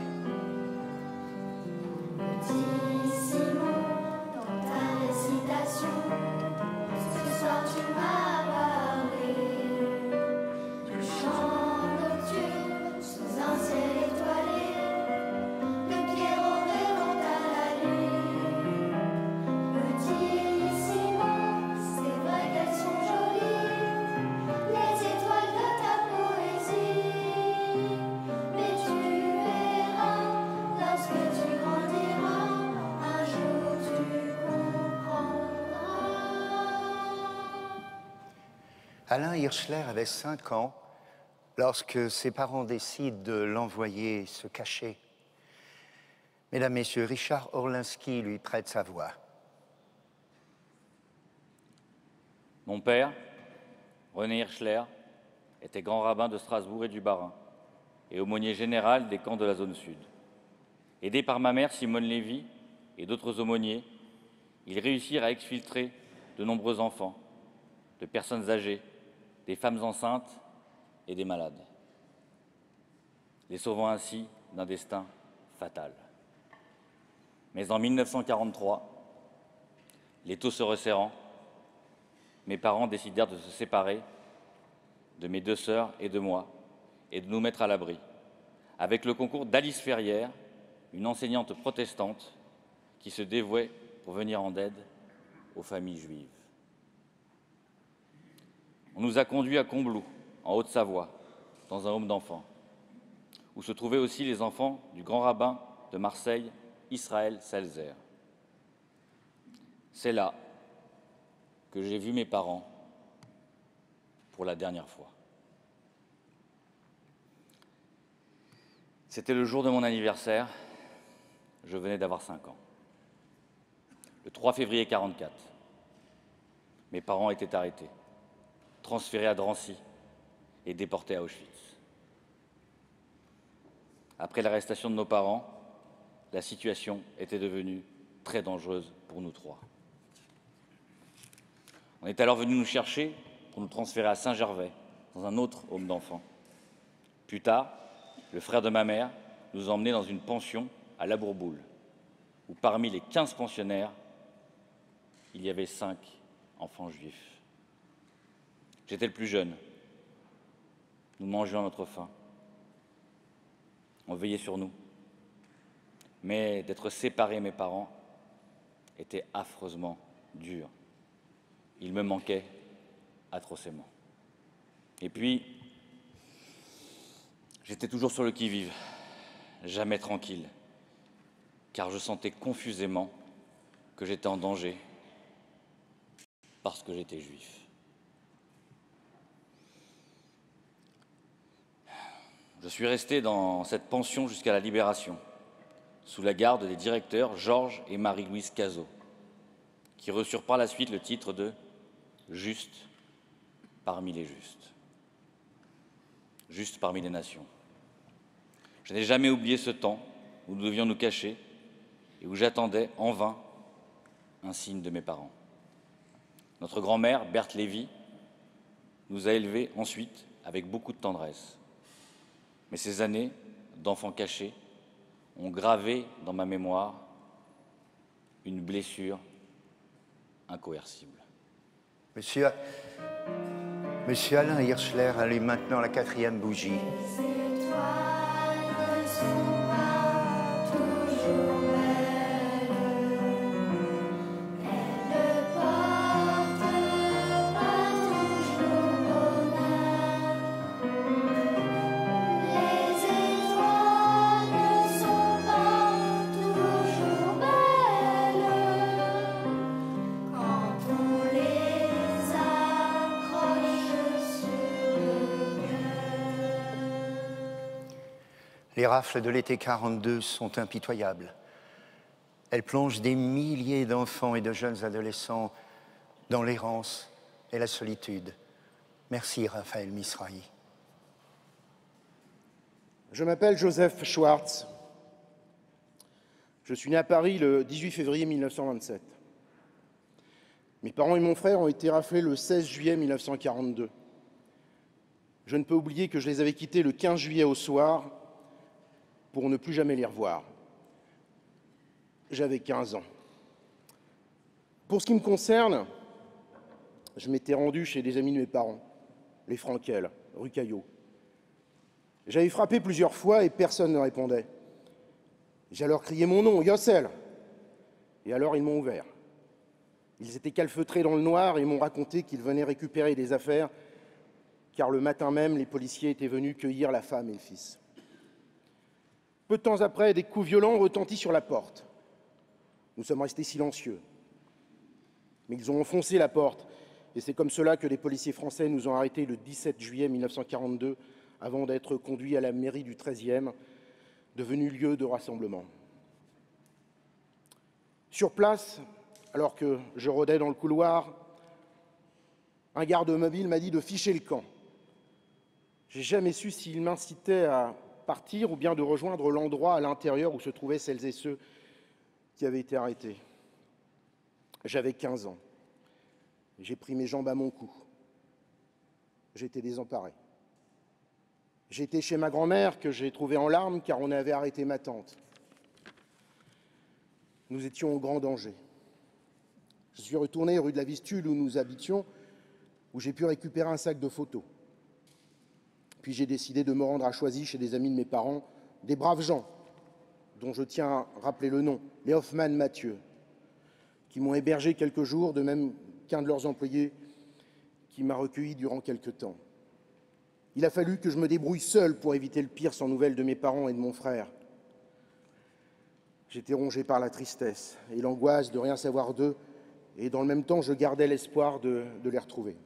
Alain Hirschler avait 5 ans lorsque ses parents décident de l'envoyer se cacher. Mesdames, Messieurs, Richard Orlinski lui prête sa voix. Mon père, René Hirschler, était grand rabbin de Strasbourg et du Bas-Rhin et aumônier général des camps de la zone sud. Aidé par ma mère Simone Lévy et d'autres aumôniers, ils réussirent à exfiltrer de nombreux enfants, de personnes âgées, des femmes enceintes et des malades, les sauvant ainsi d'un destin fatal. Mais en 1943, les taux se resserrant, mes parents décidèrent de se séparer de mes 2 sœurs et de moi et de nous mettre à l'abri, avec le concours d'Alice Ferrière, une enseignante protestante qui se dévouait pour venir en aide aux familles juives. On nous a conduits à Combloux, en Haute-Savoie, dans un home d'enfants, où se trouvaient aussi les enfants du grand rabbin de Marseille, Israël Selzer. C'est là que j'ai vu mes parents pour la dernière fois. C'était le jour de mon anniversaire, je venais d'avoir 5 ans. Le 3 février 1944, mes parents étaient arrêtés, transférés à Drancy et déportés à Auschwitz. Après l'arrestation de nos parents, la situation était devenue très dangereuse pour nous 3. On est alors venu nous chercher pour nous transférer à Saint-Gervais, dans un autre home d'enfants. Plus tard, le frère de ma mère nous emmenait dans une pension à La Bourboule, où parmi les 15 pensionnaires, il y avait 5 enfants juifs. J'étais le plus jeune. Nous mangions à notre faim. On veillait sur nous. Mais d'être séparés de mes parents était affreusement dur. Ils me manquaient atrocement. Et puis, j'étais toujours sur le qui-vive, jamais tranquille, car je sentais confusément que j'étais en danger parce que j'étais juif. Je suis resté dans cette pension jusqu'à la libération, sous la garde des directeurs Georges et Marie-Louise Cazot, qui reçurent par la suite le titre de « Juste parmi les justes », juste parmi les nations. Je n'ai jamais oublié ce temps où nous devions nous cacher et où j'attendais en vain un signe de mes parents. Notre grand-mère, Berthe Lévy, nous a élevés ensuite avec beaucoup de tendresse. Mais ces années d'enfant caché ont gravé dans ma mémoire une blessure incoercible. Monsieur Alain Hirschler allume maintenant la 4e bougie. Les rafles de l'été 42 sont impitoyables. Elles plongent des milliers d'enfants et de jeunes adolescents dans l'errance et la solitude. Merci, Raphaël Misrahi. Je m'appelle Joseph Schwartz. Je suis né à Paris le 18 février 1927. Mes parents et mon frère ont été raflés le 16 juillet 1942. Je ne peux oublier que je les avais quittés le 15 juillet au soir pour ne plus jamais les revoir. J'avais 15 ans. Pour ce qui me concerne, je m'étais rendu chez des amis de mes parents, les Frankel, rue Caillot. J'avais frappé plusieurs fois et personne ne répondait. J'ai alors crié mon nom, Yossel. Et alors ils m'ont ouvert. Ils étaient calfeutrés dans le noir et m'ont raconté qu'ils venaient récupérer des affaires, car le matin même, les policiers étaient venus cueillir la femme et le fils. Peu de temps après, des coups violents ont retenti sur la porte. Nous sommes restés silencieux. Mais ils ont enfoncé la porte, et c'est comme cela que les policiers français nous ont arrêtés le 17 juillet 1942, avant d'être conduits à la mairie du 13e, devenue lieu de rassemblement. Sur place, alors que je rôdais dans le couloir, un garde mobile m'a dit de ficher le camp. J'ai jamais su s'il m'incitait à partir ou bien de rejoindre l'endroit à l'intérieur où se trouvaient celles et ceux qui avaient été arrêtés. J'avais 15 ans. J'ai pris mes jambes à mon cou. J'étais désemparé. J'étais chez ma grand-mère que j'ai trouvée en larmes car on avait arrêté ma tante. Nous étions en grand danger. Je suis retourné rue de la Vistule où nous habitions, où j'ai pu récupérer un sac de photos. Puis j'ai décidé de me rendre à Choisy chez des amis de mes parents, des braves gens, dont je tiens à rappeler le nom, les Hoffmann Mathieu, qui m'ont hébergé quelques jours, de même qu'un de leurs employés qui m'a recueilli durant quelques temps. Il a fallu que je me débrouille seul pour éviter le pire sans nouvelles de mes parents et de mon frère. J'étais rongé par la tristesse et l'angoisse de rien savoir d'eux, et dans le même temps, je gardais l'espoir de les retrouver.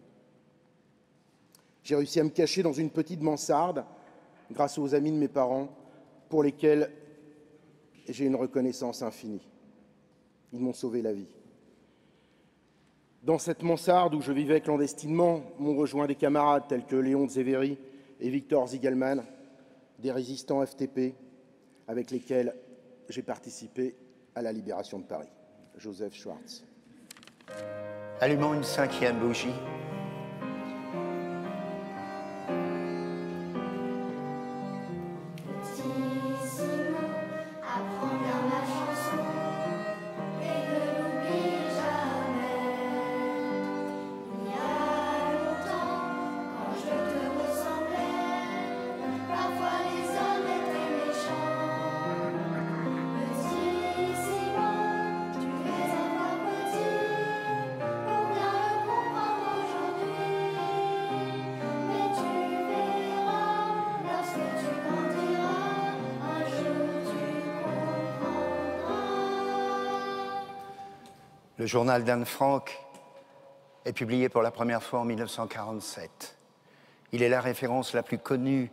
J'ai réussi à me cacher dans une petite mansarde grâce aux amis de mes parents pour lesquels j'ai une reconnaissance infinie. Ils m'ont sauvé la vie. Dans cette mansarde où je vivais clandestinement, m'ont rejoint des camarades tels que Léon Zévéry et Victor Ziegelman, des résistants FTP avec lesquels j'ai participé à la libération de Paris. Joseph Schwartz. Allumons une 5e bougie. Le journal d'Anne Frank est publié pour la première fois en 1947. Il est la référence la plus connue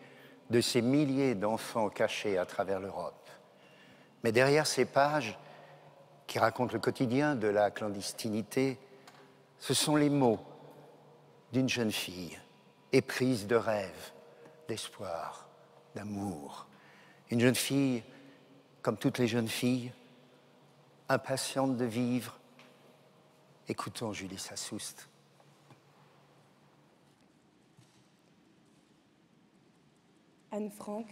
de ces milliers d'enfants cachés à travers l'Europe. Mais derrière ces pages qui racontent le quotidien de la clandestinité, ce sont les mots d'une jeune fille éprise de rêves, d'espoir, d'amour. Une jeune fille, comme toutes les jeunes filles, impatiente de vivre. Écoutons Julie Sassoust. Anne Frank,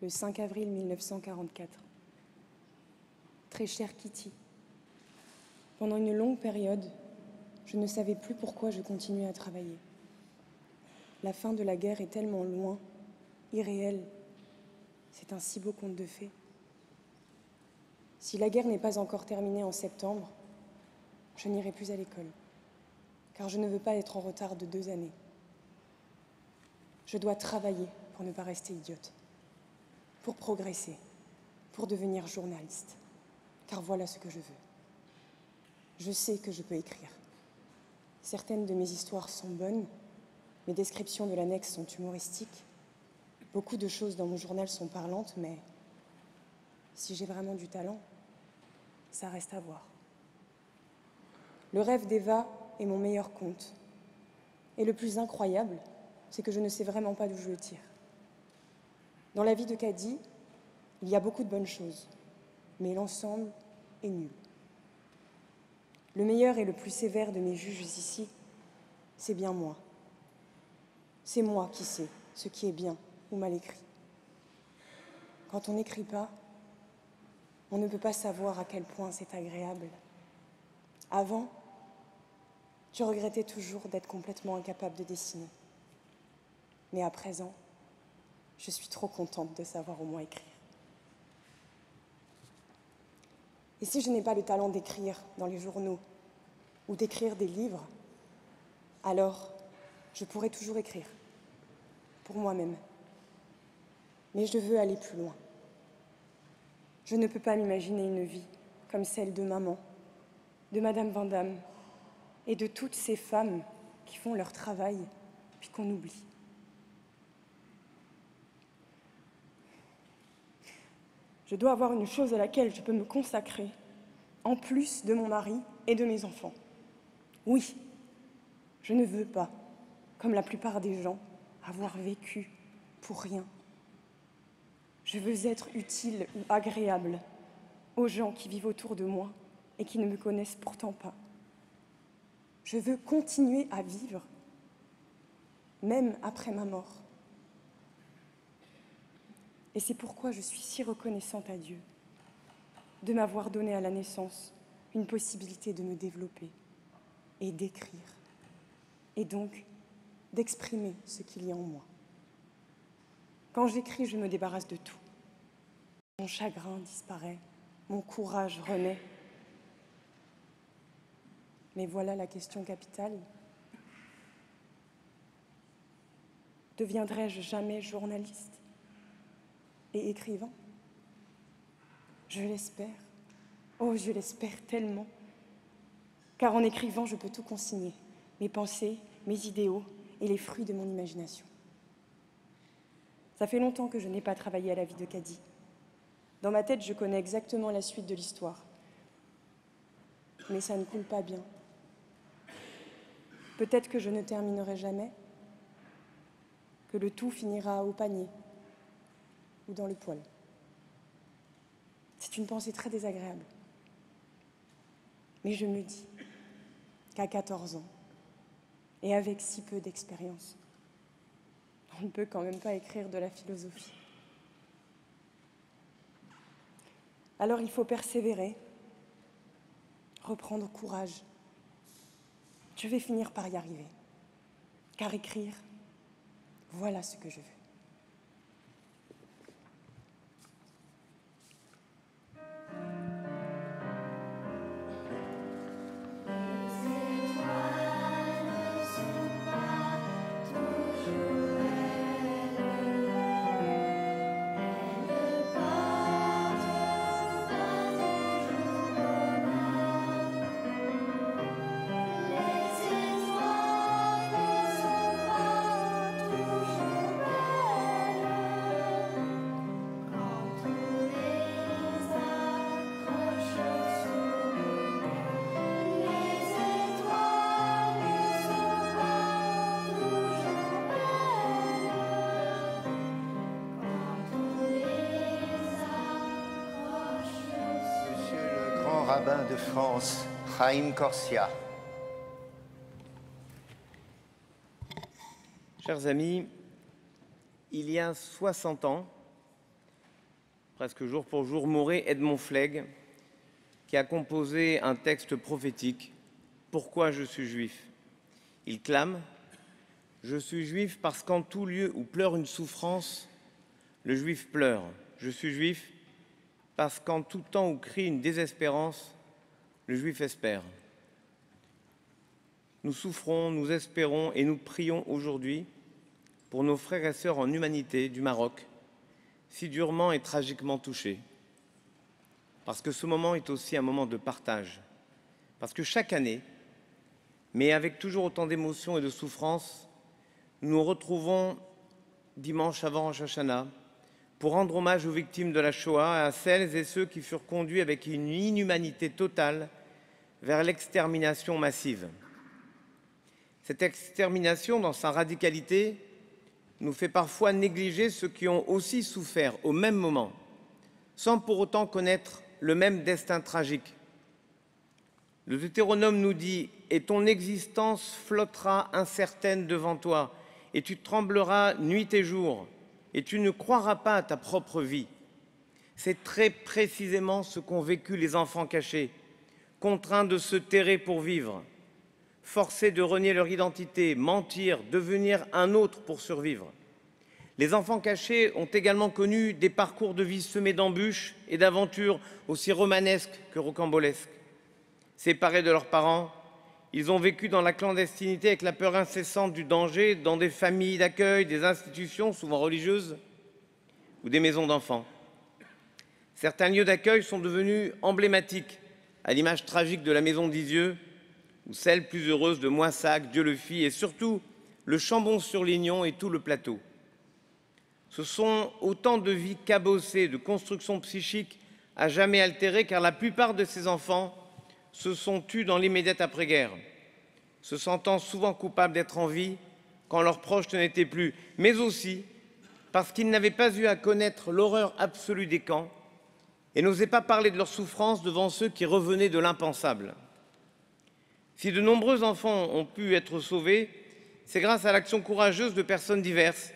le 5 avril 1944. Très chère Kitty, pendant une longue période, je ne savais plus pourquoi je continuais à travailler. La fin de la guerre est tellement loin, irréelle. C'est un si beau conte de fées. Si la guerre n'est pas encore terminée en septembre, je n'irai plus à l'école, car je ne veux pas être en retard de 2 années. Je dois travailler pour ne pas rester idiote, pour progresser, pour devenir journaliste, car voilà ce que je veux. Je sais que je peux écrire. Certaines de mes histoires sont bonnes, mes descriptions de l'annexe sont humoristiques, Beaucoup de choses dans mon journal sont parlantes, mais si j'ai vraiment du talent, ça reste à voir. Le rêve d'Eva est mon meilleur conte. Et le plus incroyable, c'est que je ne sais vraiment pas d'où je le tire. Dans la vie de Caddy, il y a beaucoup de bonnes choses, mais l'ensemble est nul. Le meilleur et le plus sévère de mes juges ici, c'est bien moi. C'est moi qui sais ce qui est bien ou mal écrit. Quand on n'écrit pas, on ne peut pas savoir à quel point c'est agréable. Avant, je regrettais toujours d'être complètement incapable de dessiner. Mais à présent, je suis trop contente de savoir au moins écrire. Et si je n'ai pas le talent d'écrire dans les journaux ou d'écrire des livres, alors je pourrais toujours écrire, pour moi-même. Mais je veux aller plus loin. Je ne peux pas m'imaginer une vie comme celle de maman, de Madame Van Damme et de toutes ces femmes qui font leur travail puis qu'on oublie. Je dois avoir une chose à laquelle je peux me consacrer, en plus de mon mari et de mes enfants. Oui, je ne veux pas, comme la plupart des gens, avoir vécu pour rien. Je veux être utile ou agréable aux gens qui vivent autour de moi et qui ne me connaissent pourtant pas. Je veux continuer à vivre, même après ma mort. Et c'est pourquoi je suis si reconnaissante à Dieu de m'avoir donné à la naissance une possibilité de me développer et d'écrire, et donc d'exprimer ce qu'il y a en moi. Quand j'écris, je me débarrasse de tout. Mon chagrin disparaît, mon courage renaît. Mais voilà la question capitale. Deviendrai-je jamais journaliste et écrivain? Je l'espère. Oh, je l'espère tellement. Car en écrivant, je peux tout consigner. Mes pensées, mes idéaux et les fruits de mon imagination. Ça fait longtemps que je n'ai pas travaillé à la vie de Caddy. Dans ma tête, je connais exactement la suite de l'histoire. Mais ça ne coule pas bien. Peut-être que je ne terminerai jamais, que le tout finira au panier ou dans le poêle. C'est une pensée très désagréable. Mais je me dis qu'à 14 ans, et avec si peu d'expérience, on ne peut quand même pas écrire de la philosophie. Alors il faut persévérer, reprendre courage. Je vais finir par y arriver, car écrire, voilà ce que je veux. Rabbin de France, Chaim Corsia. Chers amis, il y a 60 ans, presque jour pour jour, mourait Edmond Flegg, qui a composé un texte prophétique, « Pourquoi je suis juif ?» Il clame « Je suis juif parce qu'en tout lieu où pleure une souffrance, le juif pleure. Je suis juif parce qu'en tout temps où crie une désespérance, le juif espère. » Nous souffrons, nous espérons et nous prions aujourd'hui pour nos frères et sœurs en humanité du Maroc, si durement et tragiquement touchés. Parce que ce moment est aussi un moment de partage. Parce que chaque année, mais avec toujours autant d'émotions et de souffrances, nous nous retrouvons dimanche avant Rosh Hashanah, pour rendre hommage aux victimes de la Shoah et à celles et ceux qui furent conduits avec une inhumanité totale vers l'extermination massive. Cette extermination, dans sa radicalité, nous fait parfois négliger ceux qui ont aussi souffert au même moment, sans pour autant connaître le même destin tragique. Le Deutéronome nous dit « Et ton existence flottera incertaine devant toi, et tu trembleras nuit et jour, et tu ne croiras pas à ta propre vie. » C'est très précisément ce qu'ont vécu les enfants cachés, contraints de se terrer pour vivre, forcés de renier leur identité, mentir, devenir un autre pour survivre. Les enfants cachés ont également connu des parcours de vie semés d'embûches et d'aventures aussi romanesques que rocambolesques. Séparés de leurs parents, ils ont vécu dans la clandestinité avec la peur incessante du danger, dans des familles d'accueil, des institutions souvent religieuses ou des maisons d'enfants. Certains lieux d'accueil sont devenus emblématiques, à l'image tragique de la maison d'Isieux, ou celle plus heureuse de Moissac, Dieu-le-Fit, et surtout le Chambon-sur-Lignon et tout le plateau. Ce sont autant de vies cabossées, de constructions psychiques à jamais altérées, car la plupart de ces enfants se sont tus dans l'immédiate après-guerre, se sentant souvent coupables d'être en vie quand leurs proches ne l'étaient plus, mais aussi parce qu'ils n'avaient pas eu à connaître l'horreur absolue des camps et n'osaient pas parler de leur souffrance devant ceux qui revenaient de l'impensable. Si de nombreux enfants ont pu être sauvés, c'est grâce à l'action courageuse de personnes diverses,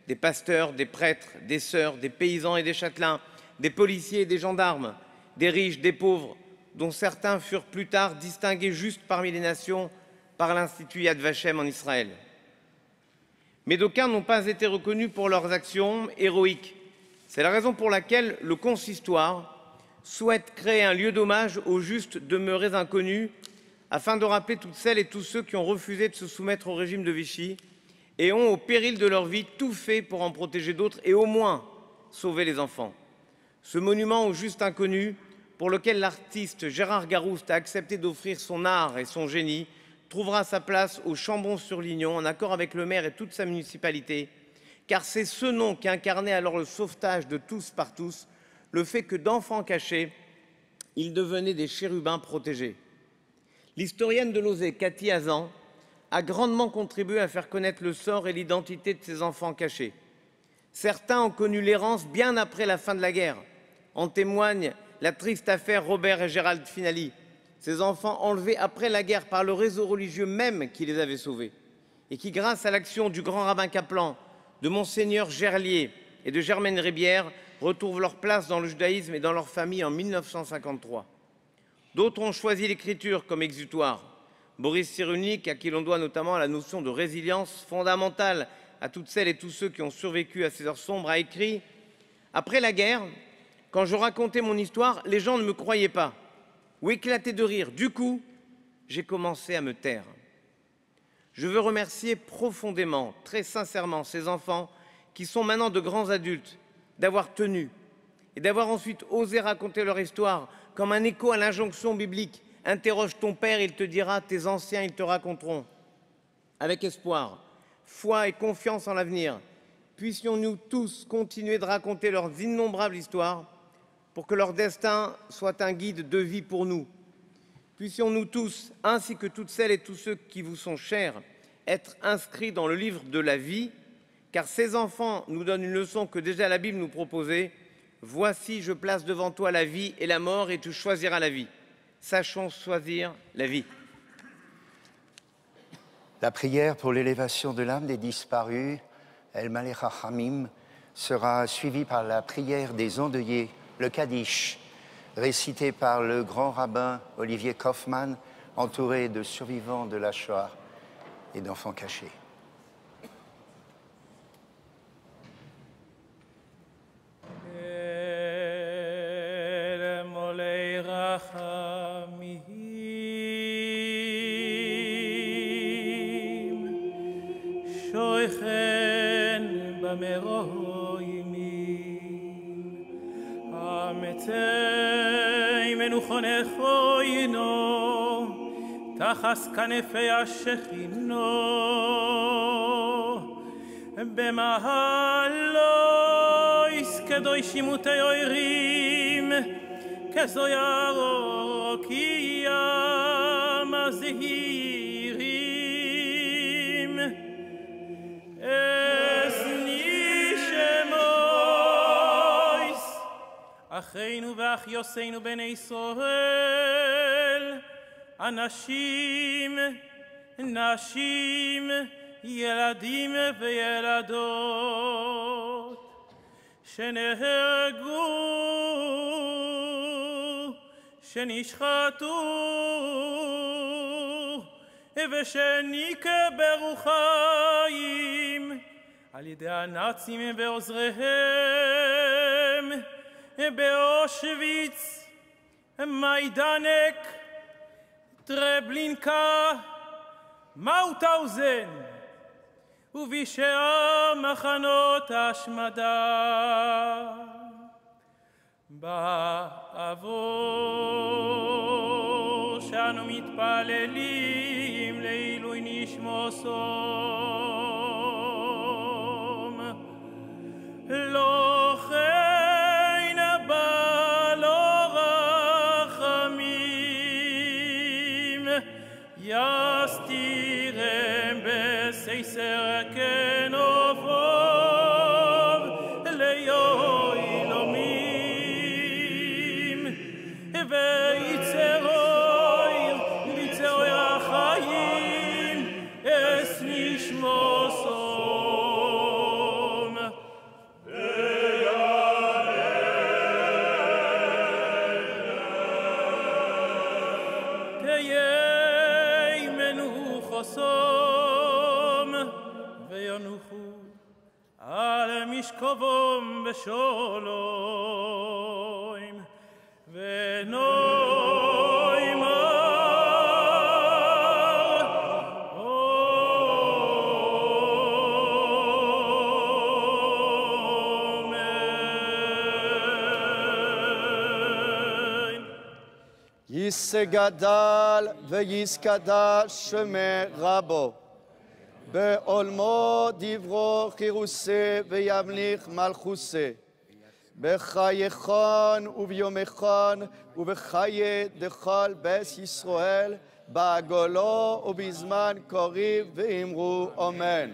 des pasteurs, des prêtres, des sœurs, des paysans et des châtelains, des policiers et des gendarmes, des riches, des pauvres, dont certains furent plus tard distingués juste parmi les nations par l'Institut Yad Vashem en Israël. Mais d'aucuns n'ont pas été reconnus pour leurs actions héroïques. C'est la raison pour laquelle le consistoire souhaite créer un lieu d'hommage aux justes demeurés inconnus, afin de rappeler toutes celles et tous ceux qui ont refusé de se soumettre au régime de Vichy et ont, au péril de leur vie, tout fait pour en protéger d'autres et au moins sauver les enfants. Ce monument aux justes inconnus, pour lequel l'artiste Gérard Garouste a accepté d'offrir son art et son génie, trouvera sa place au Chambon-sur-Lignon, en accord avec le maire et toute sa municipalité, car c'est ce nom qui incarnait alors le sauvetage de tous par tous, le fait que d'enfants cachés, ils devenaient des chérubins protégés. L'historienne de l'Osée, Cathy Hazan, a grandement contribué à faire connaître le sort et l'identité de ces enfants cachés. Certains ont connu l'errance bien après la fin de la guerre. En témoigne la triste affaire Robert et Gérald Finali, ces enfants enlevés après la guerre par le réseau religieux même qui les avait sauvés, et qui, grâce à l'action du grand rabbin Kaplan, de Monseigneur Gerlier et de Germaine Ribière, retrouvent leur place dans le judaïsme et dans leur famille en 1953. D'autres ont choisi l'écriture comme exutoire. Boris Cyrulnik, à qui l'on doit notamment la notion de résilience fondamentale à toutes celles et tous ceux qui ont survécu à ces heures sombres, a écrit « Après la guerre, quand je racontais mon histoire, les gens ne me croyaient pas ou éclataient de rire. Du coup, j'ai commencé à me taire. Je veux remercier profondément, très sincèrement, ces enfants qui sont maintenant de grands adultes, d'avoir tenu et d'avoir ensuite osé raconter leur histoire comme un écho à l'injonction biblique. Interroge ton père, il te dira, tes anciens, ils te raconteront. Avec espoir, foi et confiance en l'avenir, puissions-nous tous continuer de raconter leurs innombrables histoires pour que leur destin soit un guide de vie pour nous. Puissions-nous tous, ainsi que toutes celles et tous ceux qui vous sont chers, être inscrits dans le livre de la vie, car ces enfants nous donnent une leçon que déjà la Bible nous proposait. Voici, je place devant toi la vie et la mort, et tu choisiras la vie. Sachons choisir la vie. La prière pour l'élévation de l'âme des disparus, El Malech HaChamim, sera suivie par la prière des endeuillés, le Kaddish, récité par le grand rabbin Olivier Kaufmann, entouré de survivants de la Shoah et d'enfants cachés. תחס כנפי השכינו במהלויס קדושים וטהורים כזוירוקיים הזהירים אסנישמויס אחינו ואחיוסינו בני ישראל אנשים נשים ילדים וילדות שנהרגו שנשחטו ושנקברו חיים על ידי הנאצים ועוזריהם באושוויץ, מיידנק, טרבלינקה, מאוטהאוזן ובשאר מחנות ההשמדה. בעבור שאנו מתפללים לעילוי נשמוסום, לא כן בא לו רחמים, יסתירם בסייסר כנופוב ליילומים, ויצרוי ויצרוי החיים אס נשמוסום. תהיה מנוחוסום וינוחו על משכבום בשלום יסגדל ויסקדש שמי רבו, בעולמו דברו חירוסי וימליך מלכוסי, בחייכון וביומכון ובחיי דכל בית ישראל, בעגלו ובזמן קריב ואמרו אמן.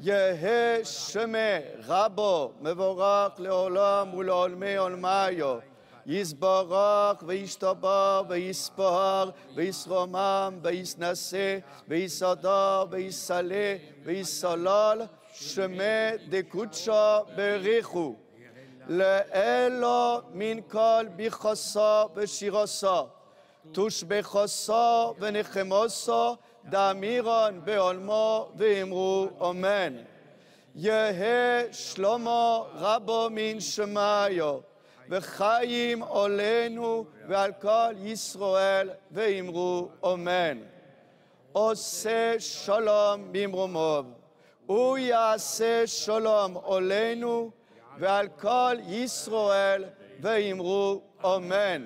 יהא שמי רבו מבורך לעולם ולעולמי עולמיו, יסברך וישתבח ויספר ויסרומם ויסנשא ויסדר ויסלא ויסלל, שמי דקודשא בריחו לאלו מן כל ביחסו ושירוסו, תושבחוסו ונחמוסו, דאמירון בעולמו ואמרו אמן. יהא שלמה רבו מן שמעיו, וחיים עלינו ועל כל ישראל ואמרו אמן. עושה שלום במרומיו, הוא יעשה שלום עלינו ועל כל ישראל ואמרו אמן.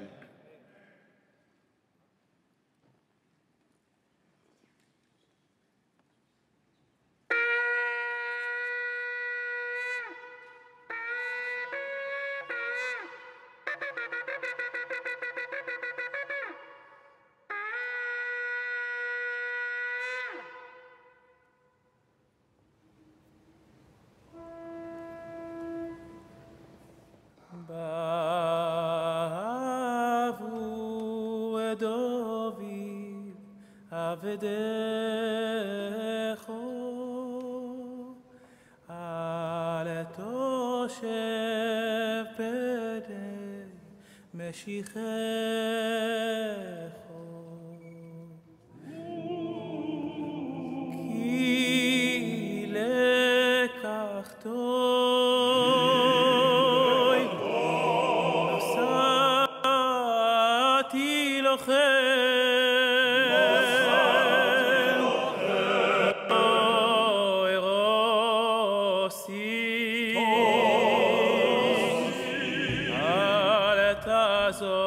בעבור דוד עבדך, אל תושב פני משיחך, כי לקחתו אל תעזוב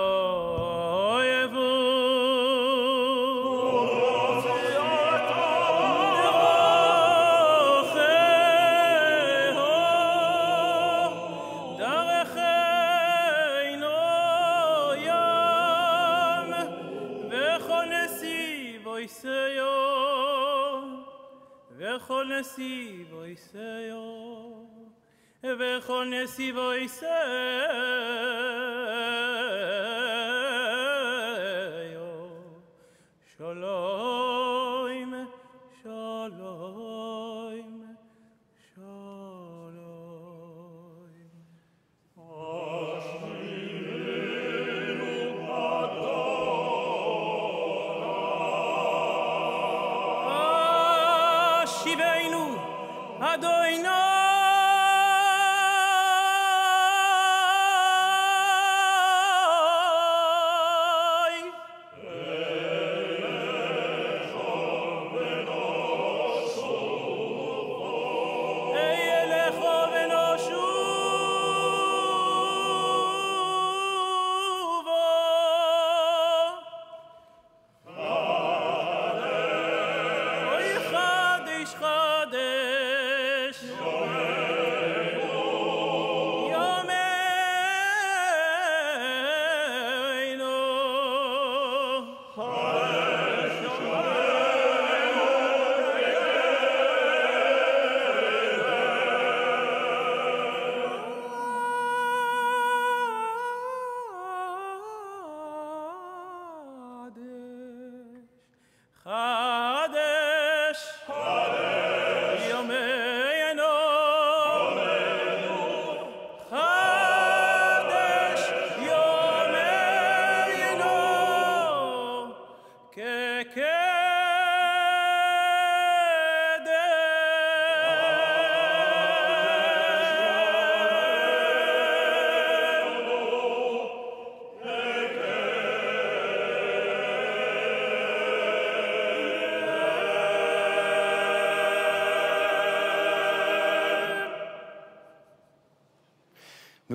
וכל נסיבו יסיו, וכל נסיבו יסיו, שלום, שלום, שיבנו אדוני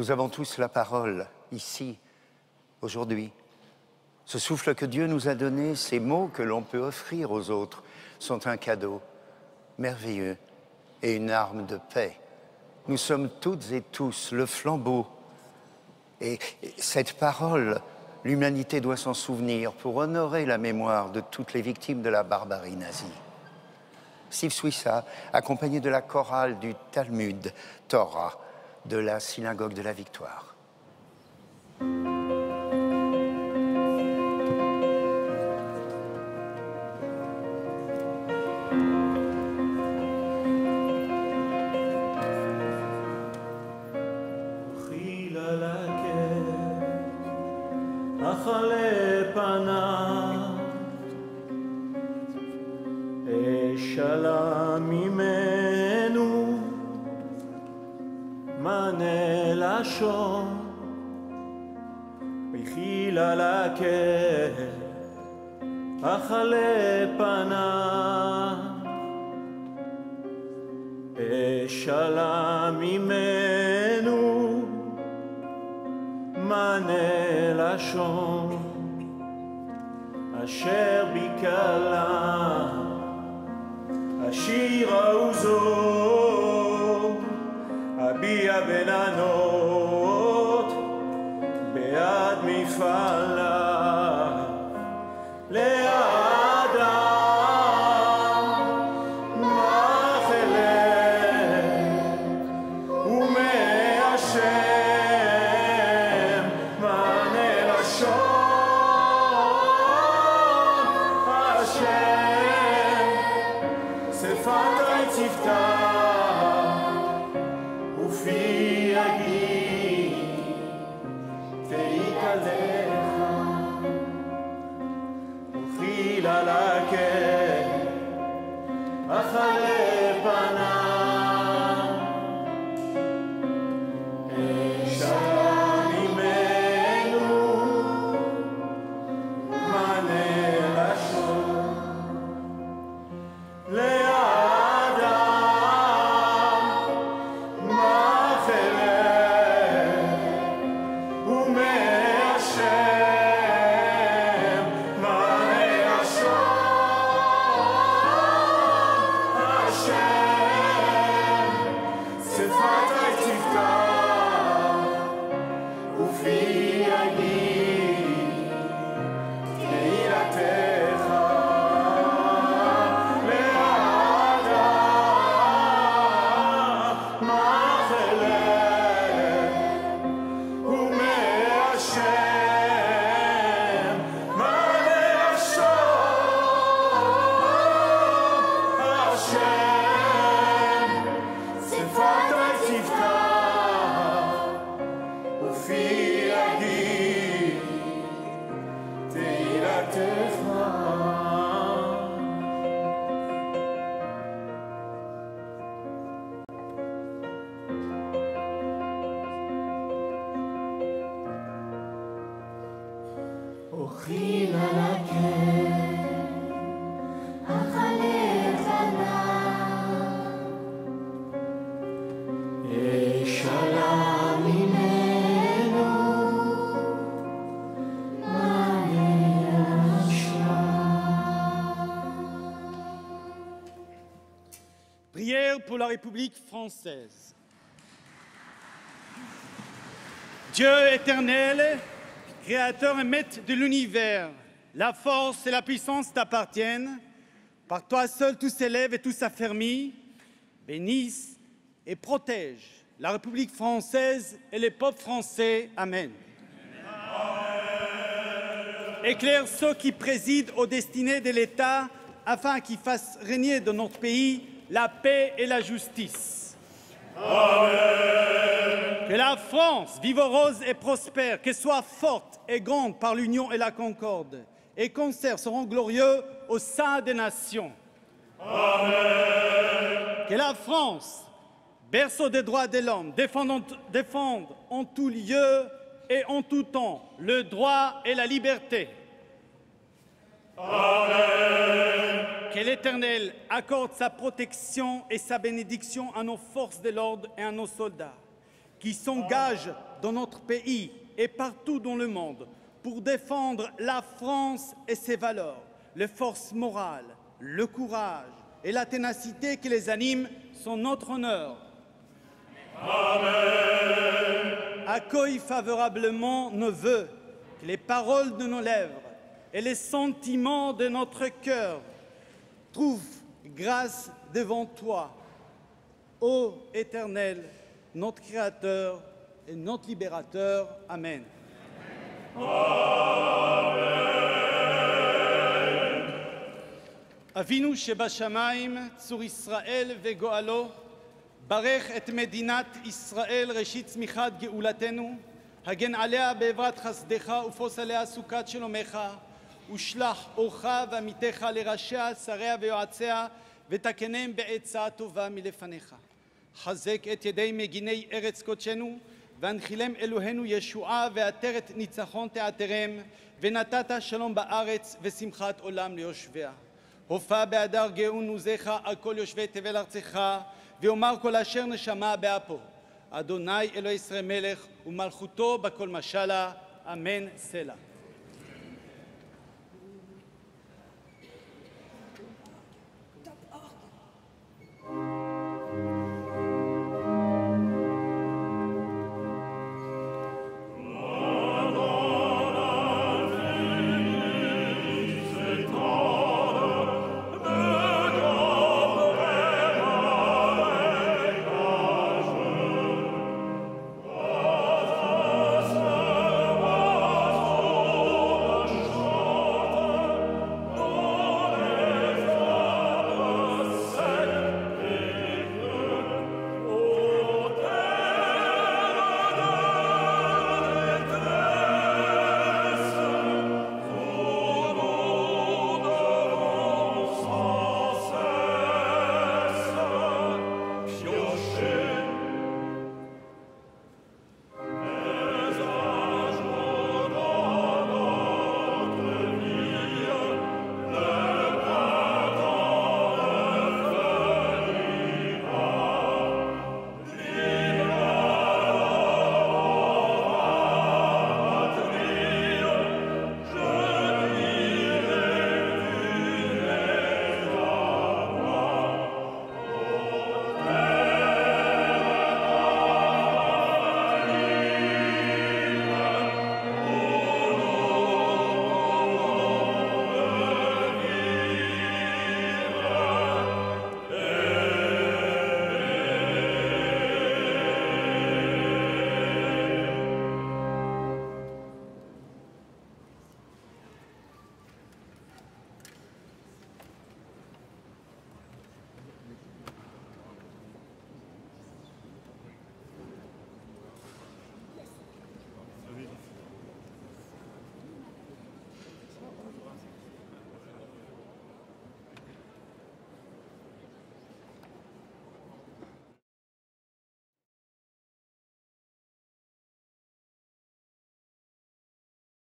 Nous avons tous la parole, ici, aujourd'hui. Ce souffle que Dieu nous a donné, ces mots que l'on peut offrir aux autres, sont un cadeau merveilleux et une arme de paix. Nous sommes toutes et tous le flambeau. Et cette parole, l'humanité doit s'en souvenir pour honorer la mémoire de toutes les victimes de la barbarie nazie. Steve Swissa, accompagné de la chorale du Talmud Torah, de la synagogue de la Victoire. אכלה פניו, אשאלה ממנו מענה לשון, אשר בקלה השירה עוזו, אביע בננות בעד מפעלה. ופי יגיד Prière pour la République française. Dieu éternel, créateur et maître de l'univers, la force et la puissance t'appartiennent. Par toi seul tout s'élève et tout s'affermit. Bénisse et protège la République française et les peuples français. Amen. Éclaire ceux qui président aux destinées de l'État afin qu'ils fassent régner dans notre pays la paix et la justice. Amen. Que la France vive heureuse et prospère, qu'elle soit forte et grande par l'union et la concorde, et conserve son rang glorieux au sein des nations. Amen. Que la France, berceau des droits de l'homme, défende en tout lieu et en tout temps le droit et la liberté. Amen. Que l'Éternel accorde sa protection et sa bénédiction à nos forces de l'ordre et à nos soldats qui s'engagent dans notre pays et partout dans le monde pour défendre la France et ses valeurs, les forces morales, le courage et la ténacité qui les animent sont notre honneur. Amen. Accueille favorablement nos vœux, que les paroles de nos lèvres et les sentiments de notre cœur trouvent grâce devant toi, ô Éternel, notre Créateur et notre Libérateur. Amen. Avinu shebashamayim, tzur Israël vegoalo, barech et medinat Israël reshit tzmichat geulatenu, hagen alea be'evrat chasdecha ufos alea sukat shelomecha, ושלח אורך ועמיתך לראשיה, שריה ויועציה, ותקנם בעצה טובה מלפניך. חזק את ידי מגיני ארץ קודשנו, והנחילם אלוהינו ישועה, ועטרת ניצחון תעטרם, ונתת שלום בארץ ושמחת עולם ליושביה. הופע בהדר גאון עוזיך על כל יושבי תבל ארצך, ויאמר כל אשר נשמה באפו. אדוני אלוהי ישראל מלך, ומלכותו בכל משלה, אמן סלה.